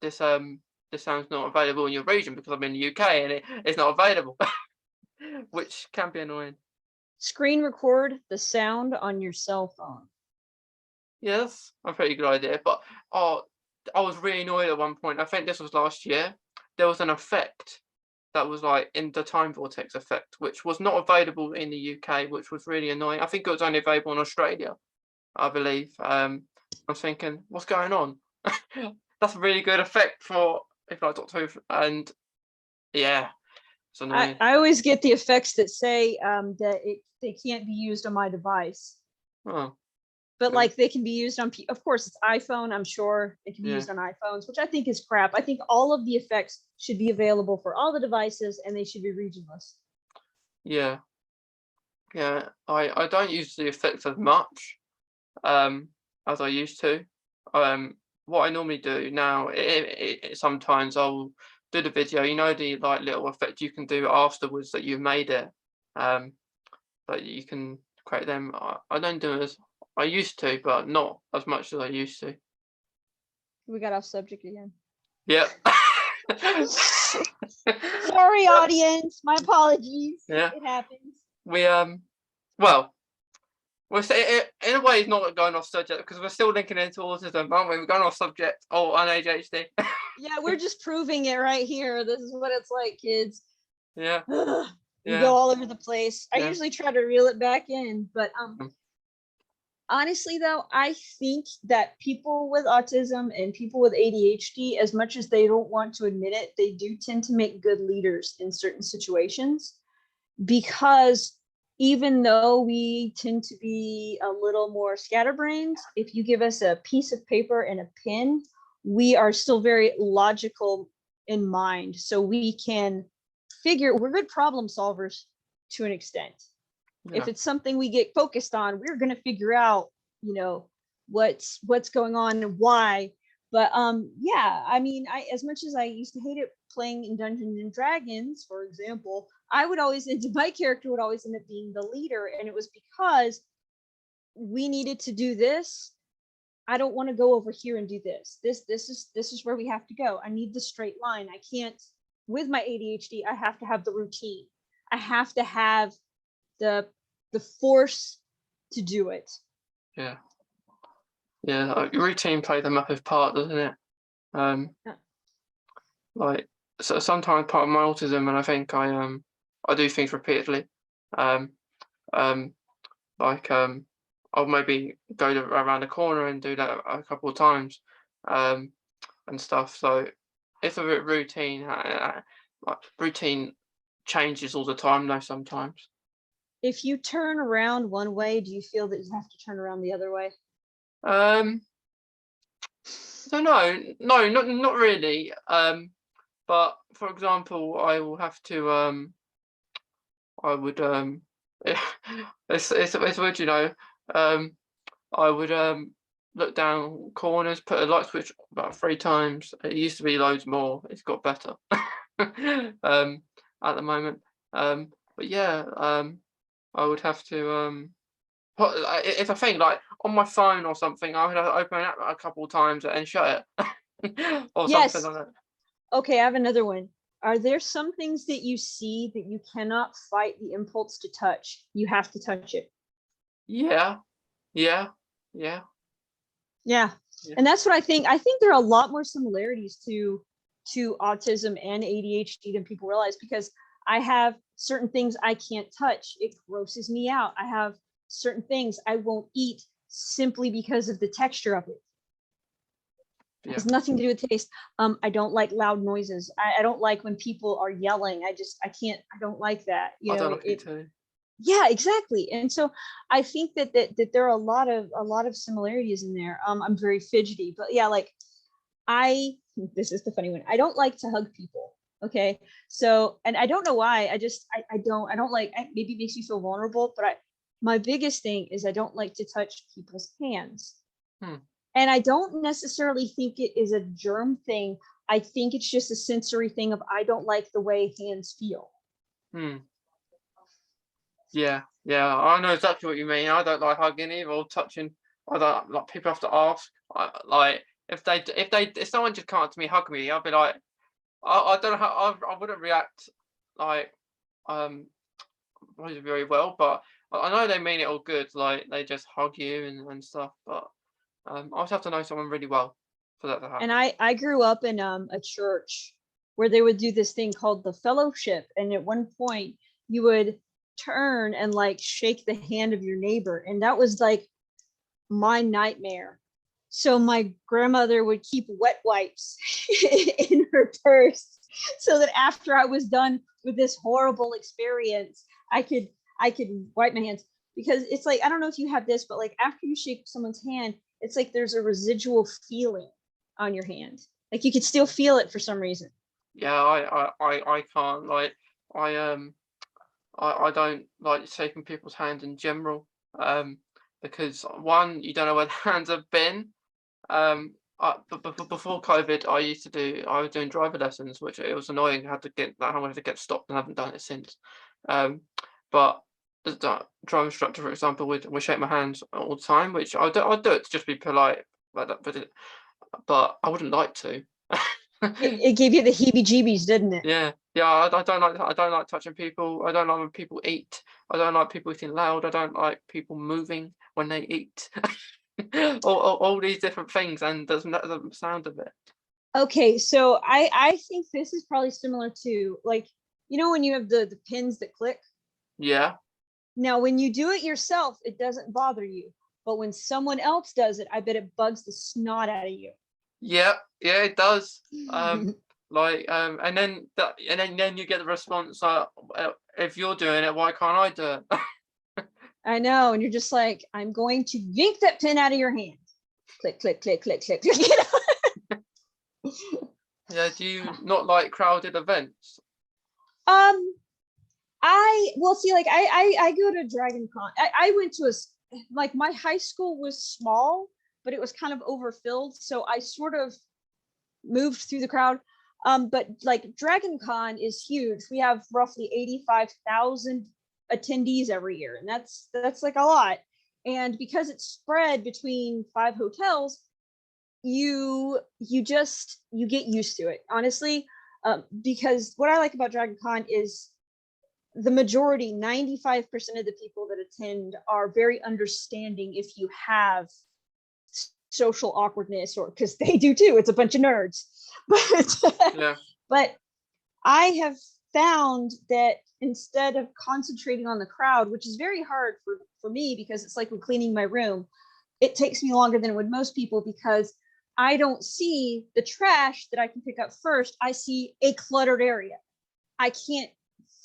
this sound's not available in your region because I'm in the UK and it's not available, which can be annoying. Screen record the sound on your cell phone. Yes, a pretty good idea. But oh, I was really annoyed at one point. I think this was last year. There was an effect that was like in the time vortex effect, which was not available in the UK, which was really annoying. I think it was only available in Australia, I believe. I was thinking, what's going on? That's a really good effect for if like Doctor Who, and yeah, it's annoying. I always get the effects that say that they can't be used on my device. Oh, But like they can be used on, of course, it's iPhone. I'm sure it can be yeah, used on iPhones, which I think is crap. I think all of the effects should be available for all the devices, and they should be regionless. yeah, yeah. I don't use the effects as much as I used to. What I normally do now, sometimes I'll do the video. You know, the like little effect you can do afterwards that you've made it. That you can create them. I don't do it as I used to, but not as much as I used to. We got off subject again. Yep. Sorry, audience. My apologies. Yeah. It happens. We well, in a way it's not going off subject because we're still linking into autism, aren't we? We're going off subject on ADHD. Yeah, we're just proving it right here. This is what it's like, kids. Yeah. We go all over the place. I Yeah. usually try to reel it back in, but Mm. honestly though, I think that people with autism and people with ADHD, as much as they don't want to admit it, they do tend to make good leaders in certain situations, because even though we tend to be a little more scatterbrained, if you give us a piece of paper and a pen, we are still very logical in mind. So we can we're good problem solvers to an extent. Yeah. If it's something we get focused on, we're going to figure out, what's going on and why. But yeah, I mean, as much as I used to hate it playing in Dungeons and Dragons, for example, my character would always end up being the leader, and it was because we needed to do this. I don't want to go over here and do this. This is where we have to go. I need the straight line. I can't, with my ADHD, I have to have the routine. I have to have the force to do it. Yeah. Yeah, routine plays a massive part, doesn't it? Yeah. Like, so sometimes part of my autism, and I think I do things repeatedly. Like I'll maybe go around the corner and do that a couple of times, and stuff. So it's a bit routine. Like routine changes all the time, though. Sometimes. If you turn around one way, do you feel that you have to turn around the other way? So no, not really. But for example, I will have to I would it's weird, I would look down corners, put a light switch about 3 times. It used to be loads more. It's got better at the moment. But yeah, I would have to it's a thing like on my phone or something. I would have to open it up a couple of times and shut it or Yes. something like that. Okay, I have another one. Are there some things that you see that you cannot fight the impulse to touch? You have to touch it. Yeah. And that's what I think. I think there are a lot more similarities to autism and ADHD than people realize, because I have certain things I can't touch. It grosses me out. I have certain things I won't eat simply because of the texture of it. It has nothing to do with taste. I don't like loud noises. I don't like when people are yelling. I don't like that. I don't like it too. Yeah, exactly. And so I think that there are a lot of similarities in there. I'm very fidgety, but yeah, like this is the funny one. I don't like to hug people. Okay. So, and I don't know why. I don't like, maybe it makes you feel vulnerable, but my biggest thing is I don't like to touch people's hands. And I don't necessarily think it is a germ thing. I think it's just a sensory thing of I don't like the way hands feel. Hmm. Yeah, yeah, I know exactly what you mean. I don't like hugging either or touching. I don't like people have to ask. Like if someone just come up to me, hug me, I'll be like, I don't know how I wouldn't react like um really very well, but I know they mean it all good. Like they just hug you and stuff. But I also have to know someone really well for that to And happen. I grew up in a church where they would do this thing called the fellowship, and at one point you would turn and like shake the hand of your neighbor, and that was like my nightmare. So my grandmother would keep wet wipes in her purse so that after I was done with this horrible experience, I could wipe my hands, because it's like, I don't know if you have this, but like after you shake someone's hand, it's like there's a residual feeling on your hand. Like you could still feel it for some reason. Yeah, I can't like I I don't like shaking people's hands in general. Because one, you don't know where the hands have been. But before COVID, I was doing driver lessons, which it was annoying. I wanted to get stopped and haven't done it since. Um, but the driver instructor, for example, would shake my hands all the time, which I'd do it to just be polite, like that, but I wouldn't like to. It gave you the heebie-jeebies, didn't it? Yeah, yeah. I don't like touching people. I don't like when people eat. I don't like people eating loud. I don't like people moving when they eat. All these different things, and the sound of it. Okay, so I think this is probably similar to, like, you know when you have the pins that click. Yeah, Now, when you do it yourself, it doesn't bother you. But when someone else does it, I bet it bugs the snot out of you. yeah, yeah. It does. And then you get the response. If you're doing it, why can't I do it? I know. And you're just like, I'm going to yank that pin out of your hand. Click, click, click, click, click, click. You know? Yeah. Do you not like crowded events? um, well, see, like I go to Dragon Con. I went to like my high school was small, but it was kind of overfilled. So I sort of moved through the crowd. But like Dragon Con is huge. We have roughly 85,000 attendees every year, and that's like a lot. And because it's spread between 5 hotels, you get used to it, honestly. Because what I like about Dragon Con is the majority, 95% of the people that attend are very understanding if you have social awkwardness, or because they do too. It's a bunch of nerds. But Yeah, but I have found that instead of concentrating on the crowd, which is very hard for me, because it's like when cleaning my room, it takes me longer than it would most people, because I don't see the trash that I can pick up first. I see a cluttered area. I can't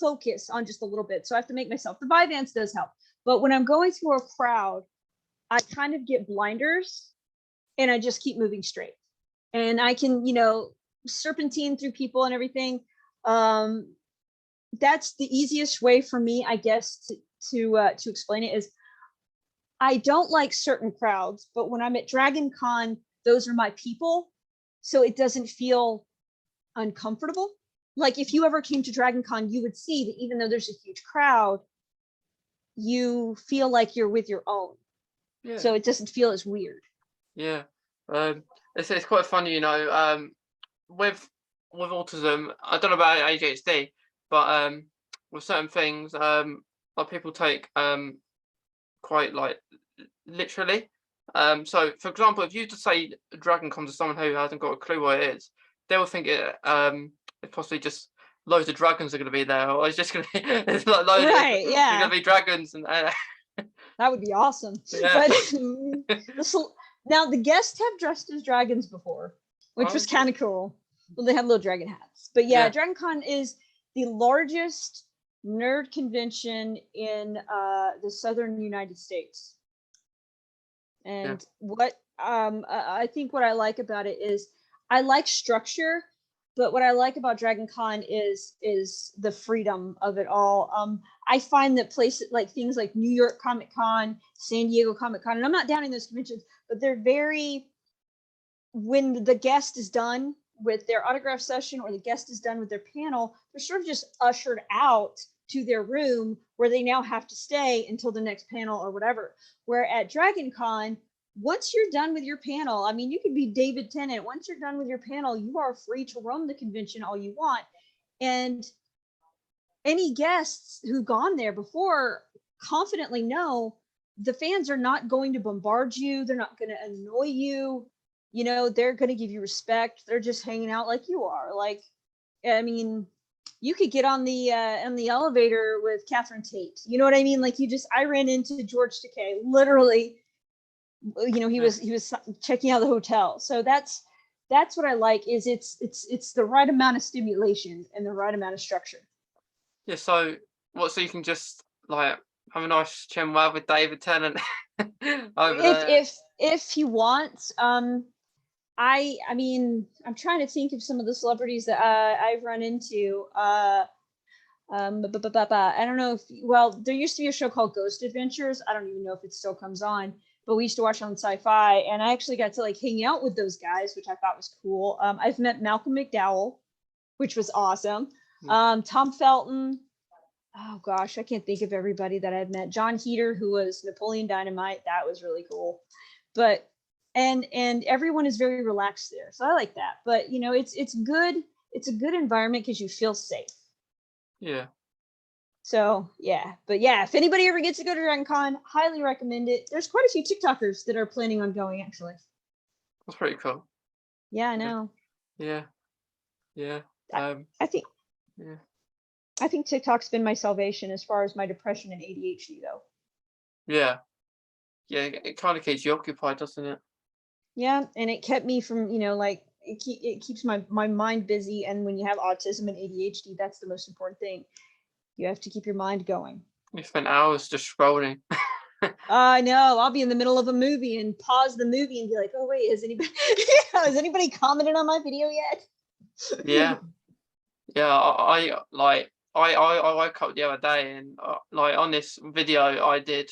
focus on just a little bit. So I have to make myself, the Vyvanse does help. But when I'm going through a crowd, I kind of get blinders and I just keep moving straight. And I can, serpentine through people and everything. That's the easiest way for me, I guess, to explain it is I don't like certain crowds, but when I'm at Dragon Con, those are my people. So it doesn't feel uncomfortable. Like if you ever came to Dragon Con, you would see that even though there's a huge crowd, you feel like you're with your own. yeah, So it doesn't feel as weird. yeah. It's quite funny, with autism. I don't know about ADHD, but with certain things, like people take quite like literally. So for example, if you just say Dragon Con to someone who hasn't got a clue what it is, they will think it's possibly just loads of dragons are going to be there, or it's just going to be it's like loads. Right, There's going yeah. to be dragons and That would be awesome. yeah. But now the guests have dressed as dragons before, which was Okay. kind of cool. Well, they have little dragon hats. But yeah, Yeah. Dragon Con is the largest nerd convention in the southern United States. Yeah. And what I think what I like about it is I like structure, but what I like about Dragon Con is the freedom of it all. I find that places like things like New York Comic Con, San Diego Comic Con, and I'm not down in those conventions, but they're very, when the guest is done, with their autograph session or the guest is done with their panel, they're sort of just ushered out to their room where they now have to stay until the next panel or whatever. Where at Dragon Con, once you're done with your panel, I mean, you could be David Tennant. Once you're done with your panel, you are free to roam the convention all you want. And any guests who've gone there before confidently know the fans are not going to bombard you. They're not going to annoy you. You know, they're going to give you respect. They're just hanging out like you are. Like, I mean, you could get on the elevator with Catherine Tate. You know what I mean? Like, I ran into George Takei literally. You know, he was checking out the hotel. So that's what I like. Is it's the right amount of stimulation and the right amount of structure. Yeah. So you can just like have a nice chinwag with David Tennant over there. If he wants. I mean, I'm trying to think of some of the celebrities that I've run into. I don't know if, well, there used to be a show called Ghost Adventures. I don't even know if it still comes on, but we used to watch on Sci-Fi, and I actually got to like hang out with those guys, which I thought was cool. I've met Malcolm McDowell, which was awesome. Tom Felton. Oh gosh, I can't think of everybody that I've met. John Heater, who was Napoleon Dynamite. That was really cool. But and everyone is very relaxed there, so I like that. But you know, it's good. It's a good environment because you feel safe. Yeah. So yeah, but yeah, if anybody ever gets to go to Dragon Con, highly recommend it. There's quite a few TikTokers that are planning on going, actually. That's pretty cool. Yeah, I know. Yeah. I think. Yeah. I think TikTok's been my salvation as far as my depression and ADHD, though. Yeah. It kind of keeps you occupied, doesn't it? Yeah, and it kept me from, you know, like it keeps my mind busy. And when you have autism and ADHD, that's the most important thing. You have to keep your mind going. You spent hours just scrolling. I know. I'll be in the middle of a movie and pause the movie and be like, "Oh wait, has anybody commented on my video yet?" Yeah. I woke up the other day and like on this video I did,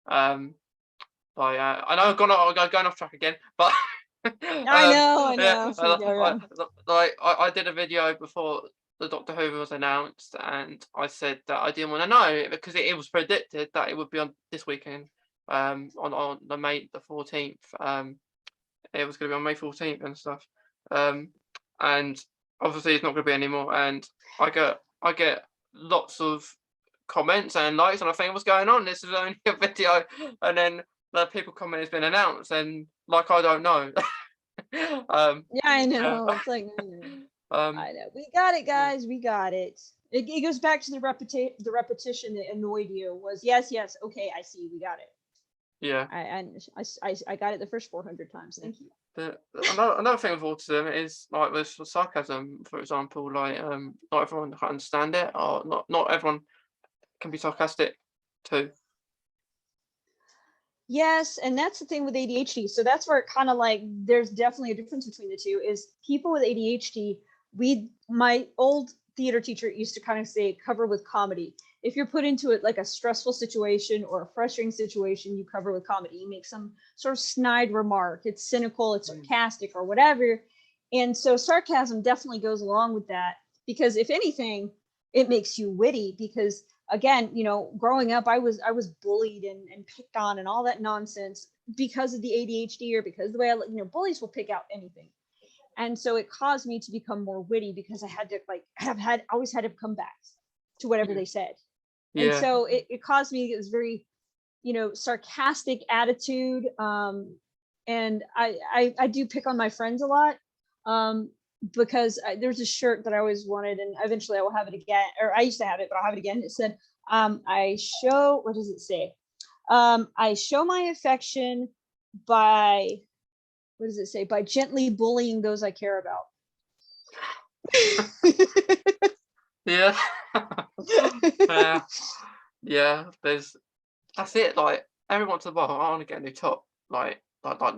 I know I'm going off track again, but I know. yeah, I did a video before the Doctor Who was announced, and I said that I didn't want to know because it was predicted that it would be on this weekend, on the May the 14th. It was going to be on May 14th and stuff, and obviously it's not going to be anymore. And I get lots of comments and likes, and I think, what's going on? This is only a video, and then the people comment it's been announced, and like I don't know. Yeah, I know. It's like, I know. We got it, guys. We got it. It goes back to the repetition that annoyed you was yes, okay, I see, we got it. Yeah. I got it the first 400 times. Thank you. Another thing with autism is like with sarcasm, for example, like not everyone can understand it, or not everyone can be sarcastic too. Yes, and that's the thing with ADHD. So that's where it kind of like there's definitely a difference between the two. Is people with ADHD, my old theater teacher used to kind of say cover with comedy. If you're put into it like a stressful situation or a frustrating situation, you cover with comedy. You make some sort of snide remark. It's cynical, it's sarcastic, or whatever. And so sarcasm definitely goes along with that, because if anything, it makes you witty. Because again, you know, growing up, I was bullied and picked on and all that nonsense because of the ADHD, or because of the way bullies will pick out anything. And so it caused me to become more witty, because I had to always had to come back to whatever they said. Yeah. And so it caused me, it was very, sarcastic attitude. And I do pick on my friends a lot, because there's a shirt that I always wanted, and eventually I will have it again, or I used to have it, but I'll have it again. It said, what does it say? I show my affection by, what does it say? By gently bullying those I care about. Yeah. That's it. Like every once in a while, I want to get a new top, like I got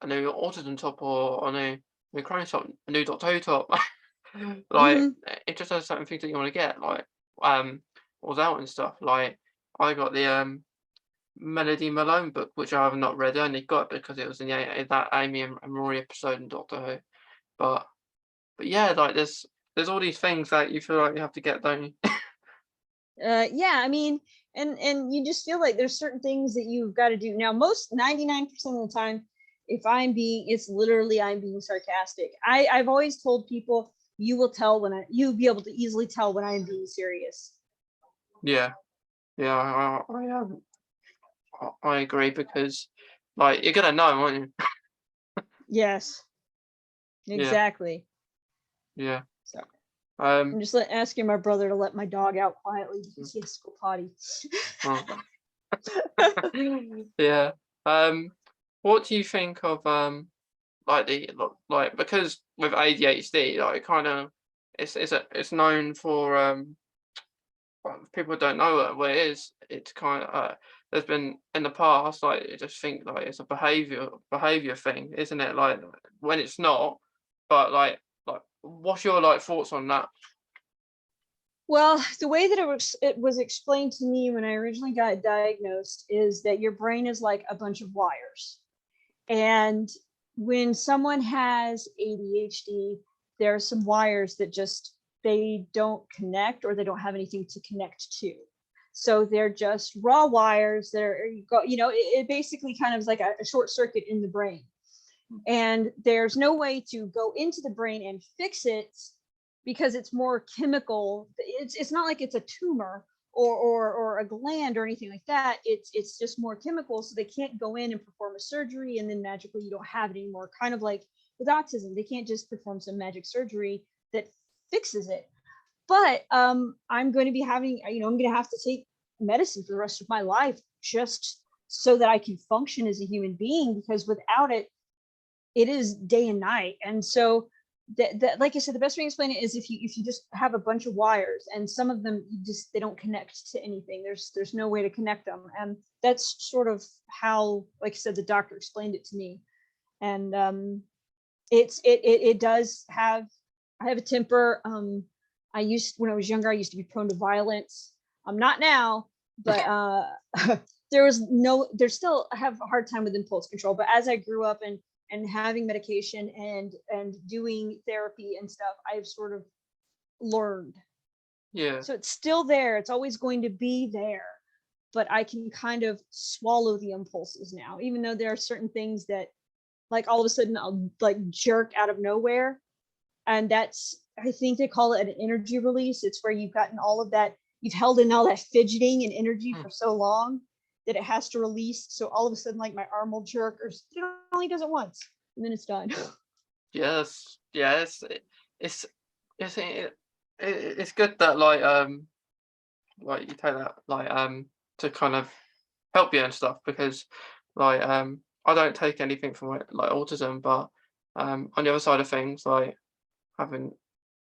a new autism top, or a new Crohn top, a new Doctor Who top. Like it just has certain things that you want to get, like was out and stuff. Like I got the Melody Malone book, which I have not read. I only got it because it was in that Amy and Rory episode in Doctor Who. but yeah, like there's all these things that you feel like you have to get, don't you? Yeah, I mean, and you just feel like there's certain things that you've got to do. Now, most 99% of the time, if I'm being, it's literally I'm being sarcastic. I've always told people you will tell when you'll be able to easily tell when I am being serious. Yeah, yeah, I agree, because like you're gonna know, aren't you? Yes, Yeah, exactly. yeah. So Um, I'm just asking my brother to let my dog out quietly because he has to go potty. well, yeah. Um, what do you think of like like, because with ADHD, like kind of it's known for well, if people don't know what it is. It's kind of there's been in the past, like you just think like it's a behavior thing, isn't it? Like when it's not, but like what's your like thoughts on that? Well, the way that it was explained to me when I originally got diagnosed is that your brain is like a bunch of wires. And when someone has ADHD, there are some wires that just they don't connect, or they don't have anything to connect to. So they're just raw wires that are, it basically kind of is like a short circuit in the brain. And there's no way to go into the brain and fix it because it's more chemical. It's not like it's a tumor or a gland or anything like that. It's just more chemical, so they can't go in and perform a surgery and then magically you don't have it anymore. Kind of like with autism, they can't just perform some magic surgery that fixes it. But I'm going to be having, I'm going to have to take medicine for the rest of my life just so that I can function as a human being, because without it, it is day and night. And so that, like I said, the best way to explain it is if you just have a bunch of wires and some of them they don't connect to anything. There's no way to connect them, and that's sort of how, like I said, the doctor explained it to me. And it does have. I have a temper. When I was younger, I used to be prone to violence. I'm not now, but there still I have a hard time with impulse control. But as I grew up and having medication and doing therapy and stuff, I've sort of learned. Yeah, So it's still there. It's always going to be there, but I can kind of swallow the impulses now, even though there are certain things that, like, all of a sudden I'll like jerk out of nowhere. And that's, I think they call it an energy release. It's where you've gotten all of that, you've held in all that fidgeting and energy mm, for so long that it has to release. So all of a sudden, like, my arm will jerk, or it only does it once and then it's done. yes, yes. It's it's it's good that like you take that like to kind of help you and stuff, because like I don't take anything from it like autism, but on the other side of things, like having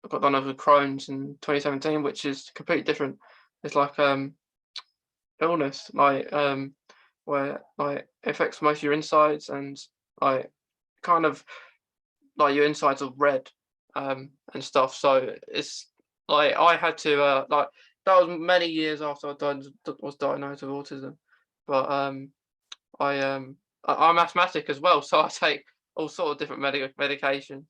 I got diagnosed with Crohn's in 2017, which is completely different. It's like illness, like where like it affects most of your insides, and like kind of like your insides are red and stuff. So it's like I had to like that was many years after was diagnosed with autism. But I'm asthmatic as well, so I take all sort of different medication.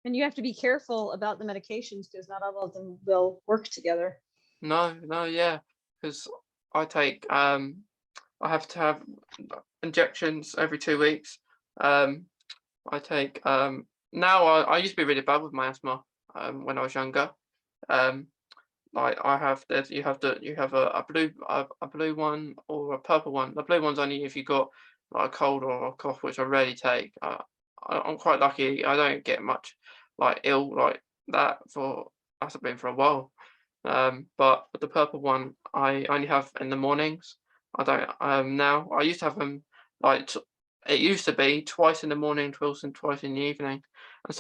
And you have to be careful about the medications because not all of them will work together. No, no, yeah, because I take I have to have injections every 2 weeks. Um, I take now I used to be really bad with my asthma when I was younger. Um, like I have there's you have a blue one or a purple one. The blue one's only if you got like a cold or a cough, which I rarely take. I'm quite lucky. I don't get much like ill like that for that's been for a while. But the purple one I only have in the mornings. I don't now. I used to have them like it used to be twice in the morning, twice in the evening, and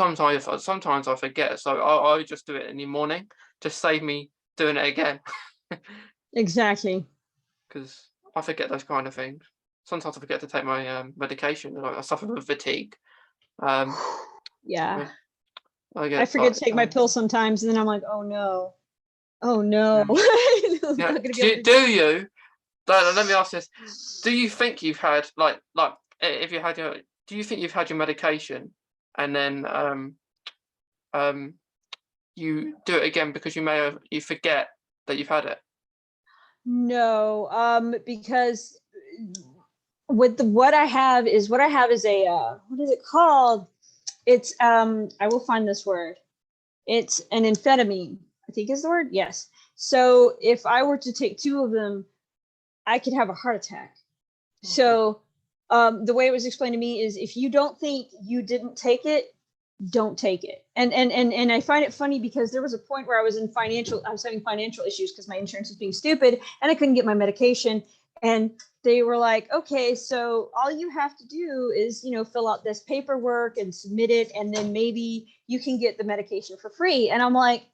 sometimes I forget. So I just do it in the morning, just save me doing it again, Exactly. because I forget those kind of things. Sometimes I forget to take my medication. Like I suffer with fatigue. Um, Yeah. so I I get forget like to take my pill sometimes, and then I'm like, oh no. Oh no. yeah. I'm Yeah. not gonna be able to Do do you? Let me ask this: do you think you've had if you had your do you think you've had your medication and then you do it again because you forget that you've had it? No, because what I have is a what is it called? It's I will find this word. It's an amphetamine, I think is the word. Yes. So if I were to take 2 of them, I could have a heart attack. Okay. So the way it was explained to me is if you don't think you didn't take it, don't take it. And I find it funny because there was a point where I was having financial issues because my insurance was being stupid and I couldn't get my medication. And they were like, okay, so all you have to do is, fill out this paperwork and submit it, and then maybe you can get the medication for free. And I'm like,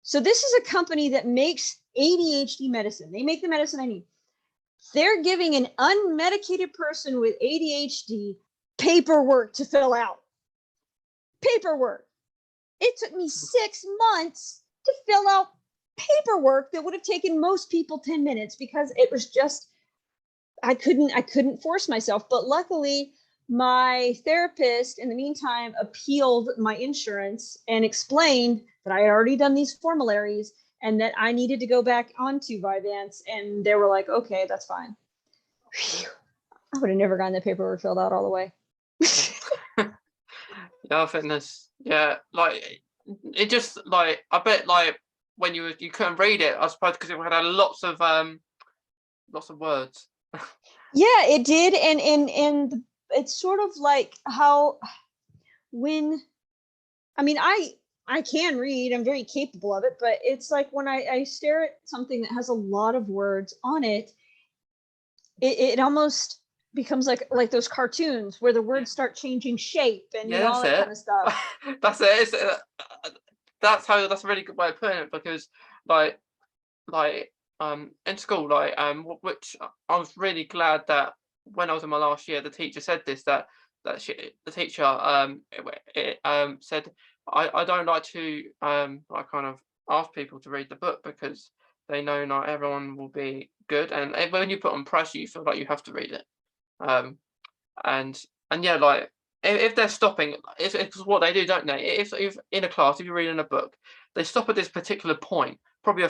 so this is a company that makes ADHD medicine. They make the medicine I need. They're giving an unmedicated person with ADHD paperwork to fill out. Paperwork. It took me 6 months to fill out paperwork that would have taken most people 10 minutes because it was just, I couldn't force myself. But luckily, my therapist in the meantime appealed my insurance and explained that I had already done these formularies and that I needed to go back onto Vyvanse. And they were like, okay, that's fine. Whew. I would have never gotten the paperwork filled out all the way. Yeah, I think like it just like I bet like when you couldn't read it, I suppose because it had lots of words. Yeah, it did, and it's sort of like how when I can read, I'm very capable of it, but it's like when I stare at something that has a lot of words on it, it almost becomes like those cartoons where the words start changing shape and all that kind of stuff. That's it. That's a really good way of putting it because like in school which I was really glad that when I was in my last year the teacher said this the teacher said I don't like to like kind of ask people to read the book because they know not everyone will be good, and when you put on pressure you feel like you have to read it. And yeah, like if they're stopping, it's what they do, don't they? If in a class, if you're reading a book, they stop at this particular point, probably a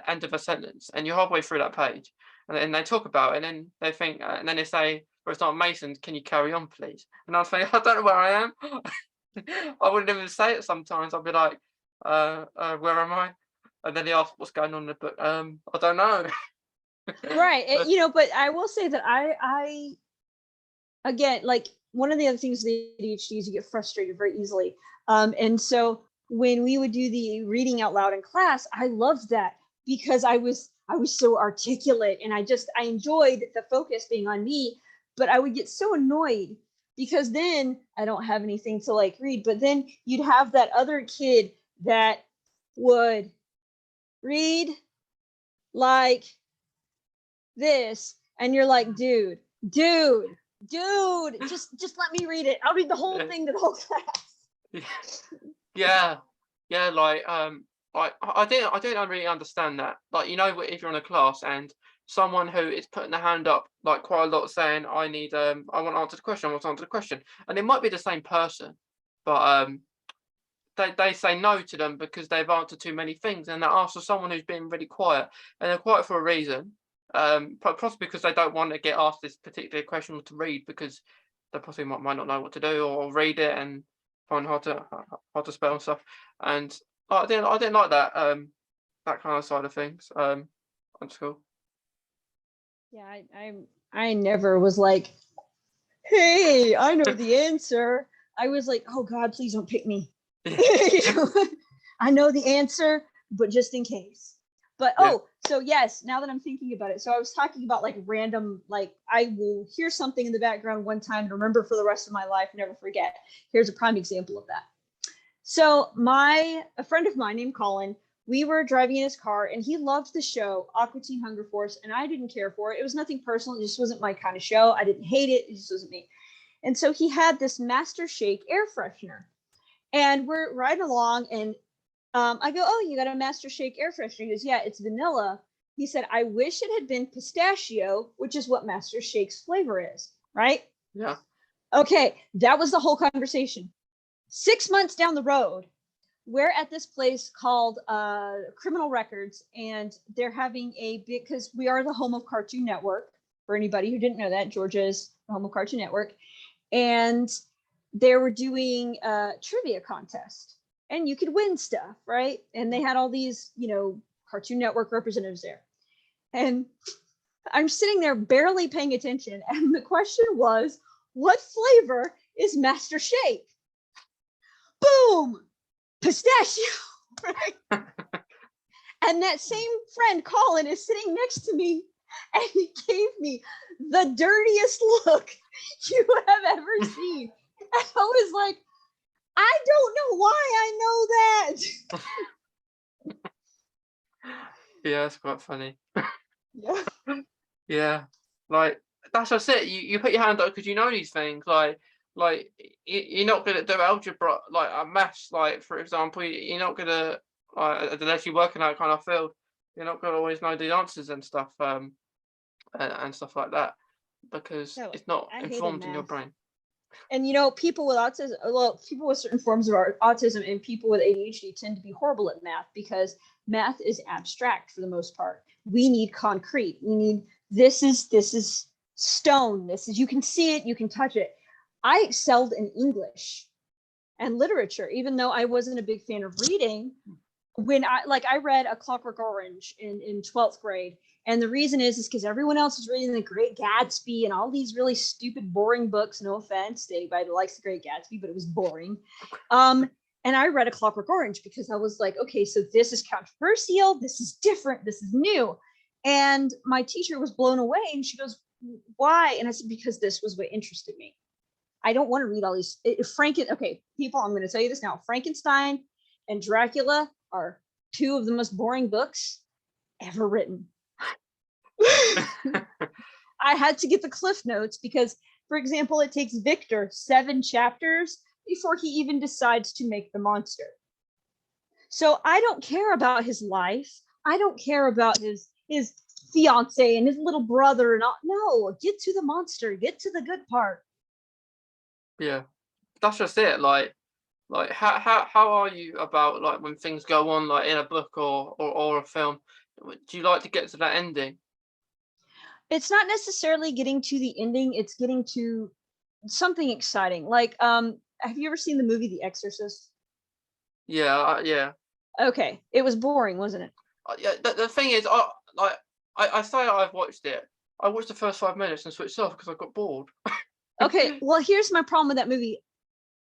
end of a sentence, and you're halfway through that page, and then they talk about it, and then they think, and then they say, "For example, Mason, can you carry on, please?" And I was thinking, I don't know where I am. I wouldn't even say it sometimes. I'd be like, where am I? And then they ask, "What's going on in the book?" I don't know. Right. But I will say that I again, like one of the other things with ADHD is you get frustrated very easily. And so when we would do the reading out loud in class, I loved that because I was so articulate and I enjoyed the focus being on me, but I would get so annoyed because then I don't have anything to like read. But then you'd have that other kid that would read like this, and you're like, dude, just let me read it. I'll read the whole thing to the whole class. Yeah, like I didn't really understand that. Like if you're in a class and someone who is putting their hand up like quite a lot saying I want to answer the question, I want to answer the question, and it might be the same person, but they say no to them because they've answered too many things, and they ask for someone who's been really quiet, and they're quiet for a reason. Possibly because they don't want to get asked this particular question to read because they possibly might not know what to do or read it and find hard to spell and stuff. And I didn't like that that kind of side of things on school. Yeah, I never was like, hey, I know the answer. I was like, oh God, please don't pick me. I know the answer, but just in case. But so yes, now that I'm thinking about it, so I was talking about like random, like I will hear something in the background one time and remember for the rest of my life, never forget. Here's a prime example of that. So a friend of mine named Colin, we were driving in his car and he loved the show Aqua Teen Hunger Force, and I didn't care for it. It was nothing personal. It just wasn't my kind of show. I didn't hate it. It just wasn't me. And so he had this Master Shake air freshener. And we're riding along and I go, oh, you got a Master Shake air freshener? He goes, yeah, it's vanilla. He said, I wish it had been pistachio, which is what Master Shake's flavor is, right? Yeah. Okay, that was the whole conversation. 6 months down the road, we're at this place called Criminal Records, and they're having because we are the home of Cartoon Network. For anybody who didn't know that, Georgia is the home of Cartoon Network. And they were doing a trivia contest, and you could win stuff, right? And they had all these, Cartoon Network representatives there. And I'm sitting there barely paying attention. And the question was, what flavor is Master Shake? Boom! Pistachio, right? And that same friend, Colin, is sitting next to me, and he gave me the dirtiest look you have ever seen. And I was like, I don't know why I know that. Yeah, it's quite funny. Yeah. Yeah, like that's just it. You put your hand up because you know these things. Like you're not gonna do algebra, like a maths, like for example. You're not gonna unless you work in that kind of field. You're not gonna always know the answers and stuff, and stuff like that, because No, it's not I hated informed in your math. brain. And people with autism, people with certain forms of autism and people with ADHD tend to be horrible at math, because math is abstract for the most part. We need concrete. We need this is stone. This is, you can see it, you can touch it. I excelled in English and literature, even though I wasn't a big fan of reading. When I read A Clockwork Orange in 12th grade. And the reason is because everyone else was reading The Great Gatsby and all these really stupid, boring books. No offense to anybody that likes The Great Gatsby, but it was boring. And I read A Clockwork Orange because I was like, okay, so this is controversial. This is different. This is new. And my teacher was blown away, and she goes, why? And I said, because this was what interested me. I don't want to read all these. Okay, people, I'm going to tell you this now. Frankenstein and Dracula are two of the most boring books ever written. I had to get the Cliff Notes because, for example, it takes Victor 7 chapters before he even decides to make the monster. So I don't care about his life. I don't care about his fiance and his little brother and all. No, get to the monster. Get to the good part. Yeah, that's just it. Like how are you about like when things go on like in a book or a film? Do you like to get to that ending? It's not necessarily getting to the ending, it's getting to something exciting. Like, have you ever seen the movie The Exorcist? Yeah, yeah. Okay, it was boring, wasn't it? Yeah. The thing is, I say I've watched it. I watched the first 5 minutes and switched off because I got bored. Okay, well, here's my problem with that movie.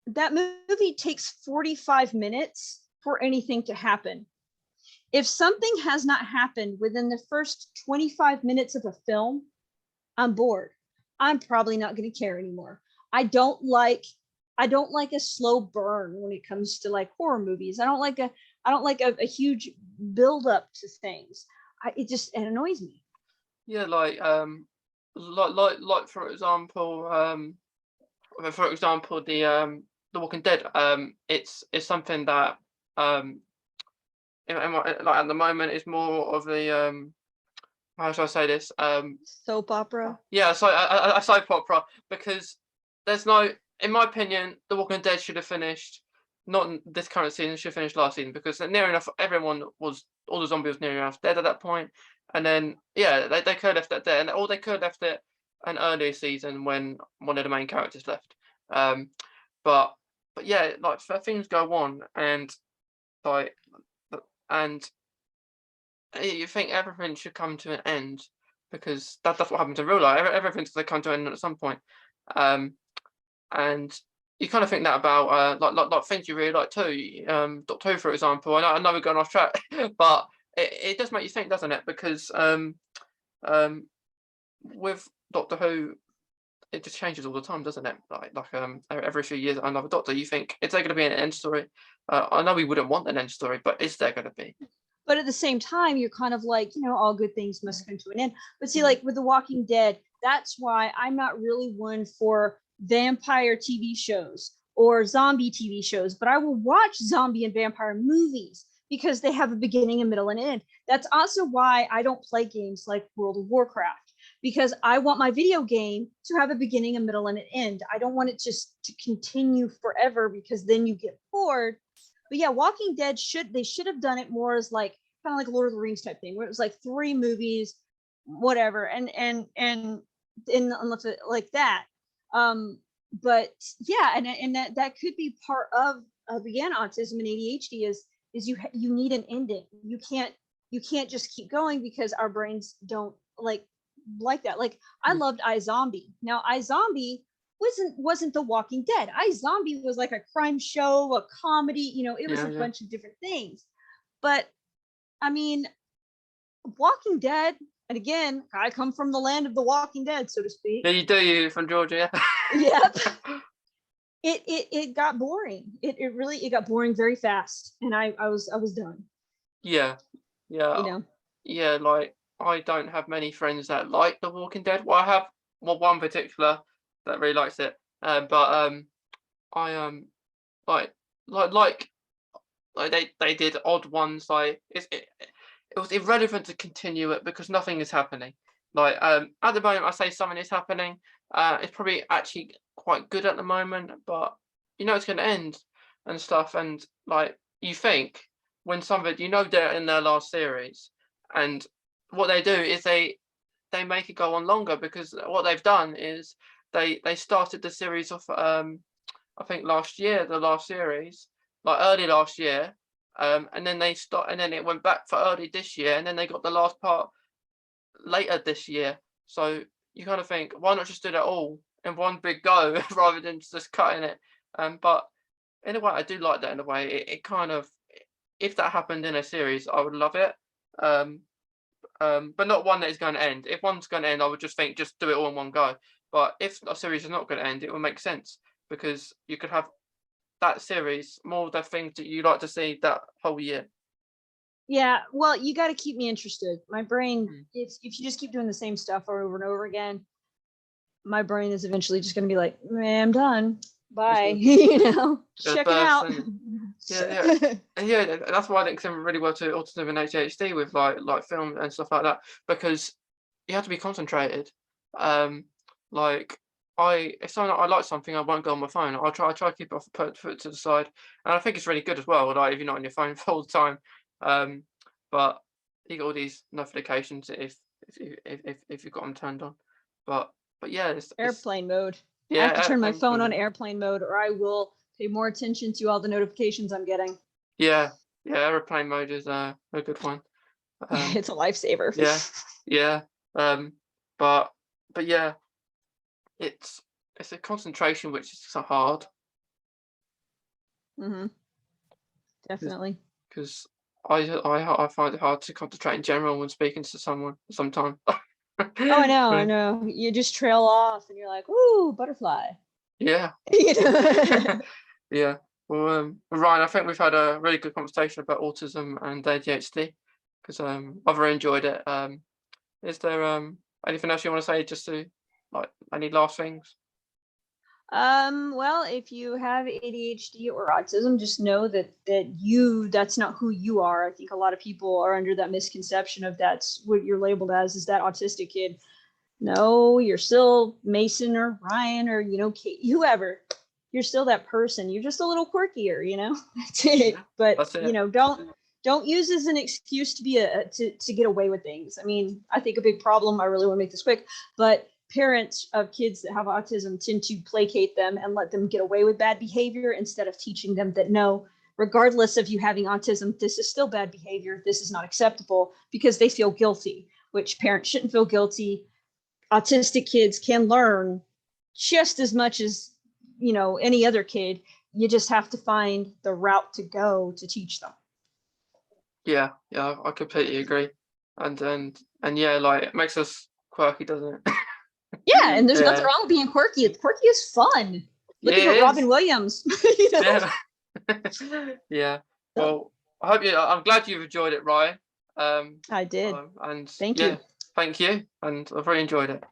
That movie takes 45 minutes for anything to happen. If something has not happened within the first 25 minutes of a film, I'm bored. I'm probably not going to care anymore. I don't like a slow burn when it comes to like horror movies. I don't like a huge build up to things. It annoys me. Yeah, like for example, the Walking Dead. It's something that like at the moment is more of the how should I say this? Soap opera. Yeah, so a soap opera, because there's no, in my opinion, The Walking Dead should have finished, not in this current season, should have finished last season, because near enough all the zombies was near enough dead at that point, and then yeah, they could have left that there, or they could have left it an earlier season when one of the main characters left. Um, but yeah, like things go on, and like and you think everything should come to an end, because that's what happens in real life. Everything's going to come to an end at some point. And you kind of think that about like things you really like too. Doctor Who, for example. I know we're going off track, but it does make you think, doesn't it? Because with Doctor Who, it just changes all the time, doesn't it? Every few years, another Doctor. You think, is there going to be an end story? I know we wouldn't want an end story, but is there going to be? But at the same time, you're kind of like, all good things must come to an end. But see, like with The Walking Dead, that's why I'm not really one for vampire TV shows or zombie TV shows, but I will watch zombie and vampire movies because they have a beginning, a middle, and an end. That's also why I don't play games like World of Warcraft, because I want my video game to have a beginning, a middle, and an end. I don't want it just to continue forever, because then you get bored. yeah, Walking Dead they should have done it more as like kind of like Lord of the Rings type thing, where it was like 3 movies, whatever, and like that. But yeah, and that could be part of again autism and ADHD is you need an ending. You can't just keep going because our brains don't like that. Like I loved iZombie. Now iZombie wasn't The Walking Dead. iZombie was like a crime show, a comedy, it was a bunch of different things. But I mean, Walking Dead, and again, I come from the land of the Walking Dead, so to speak. Yeah, you do. You from Georgia? Yep. It got boring. It really got boring very fast, and I was done. Yeah. Yeah. Like I don't have many friends that like The Walking Dead. Well, I have one particular that really likes it. But I like like they did odd ones. Like it was irrelevant to continue it because nothing is happening. Like at the moment, I say something is happening. It's probably actually quite good at the moment, but it's going to end and stuff. And like you think when somebody they're in their last series, and what they do is they make it go on longer because what they've done is they started the series off I think last year, the last series, like early last year, and then and then it went back for early this year, and then they got the last part later this year. So you kind of think, why not just do that all in one big go rather than just cutting it? But in a way, I do like that. In a way, it kind of, if that happened in a series, I would love it. But not one that is going to end. If one's going to end, I would just think, just do it all in one go. But if a series is not going to end, it will make sense because you could have that series more of the things that you like to see that whole year. Yeah, well, you got to keep me interested. My brain, if you just keep doing the same stuff over and over again, my brain is eventually just going to be like, man, I'm done. Bye. Check it out. Yeah. That's why I think it's really well to autism and ADHD with like film and stuff like that, because you have to be concentrated. Like if I like something, I won't go on my phone. I'll try to keep it off, put it to the side, and I think it's really good as well. Like if you're not on your phone all the time, but you get all these notifications if you've got them turned on. But yeah, it's airplane mode. Yeah, I have to turn my phone on airplane mode, or I will pay more attention to all the notifications I'm getting. Yeah, airplane mode is a good one. It's a lifesaver. Yeah. But yeah, it's a concentration which is so hard. Definitely. Because I find it hard to concentrate in general when speaking to someone sometimes. Oh, I know. You just trail off, and you're like, "Ooh, butterfly." Yeah. Yeah. Well, Ryan, I think we've had a really good conversation about autism and ADHD because I've really enjoyed it. Is there anything else you want to say, just to like any last things? Well, if you have ADHD or autism, just know that's not who you are. I think a lot of people are under that misconception of that's what you're labeled as, is that autistic kid. No, you're still Mason or Ryan or Kate, whoever. You're still that person. You're just a little quirkier, That's it. But That's it. Don't use as an excuse to be to get away with things. I mean, I think a big problem, I really want to make this quick, but parents of kids that have autism tend to placate them and let them get away with bad behavior instead of teaching them that no, regardless of you having autism, this is still bad behavior. This is not acceptable, because they feel guilty, which parents shouldn't feel guilty. Autistic kids can learn just as much as any other kid. You just have to find the route to go to teach them. Yeah, I completely agree. And yeah, like it makes us quirky, doesn't it? Yeah, and there's nothing wrong with being quirky. Quirky is fun. Look at Robin Williams. Yeah. Well, I'm glad you've enjoyed it, Ryan. I did. And thank you. Thank you. And I've really enjoyed it.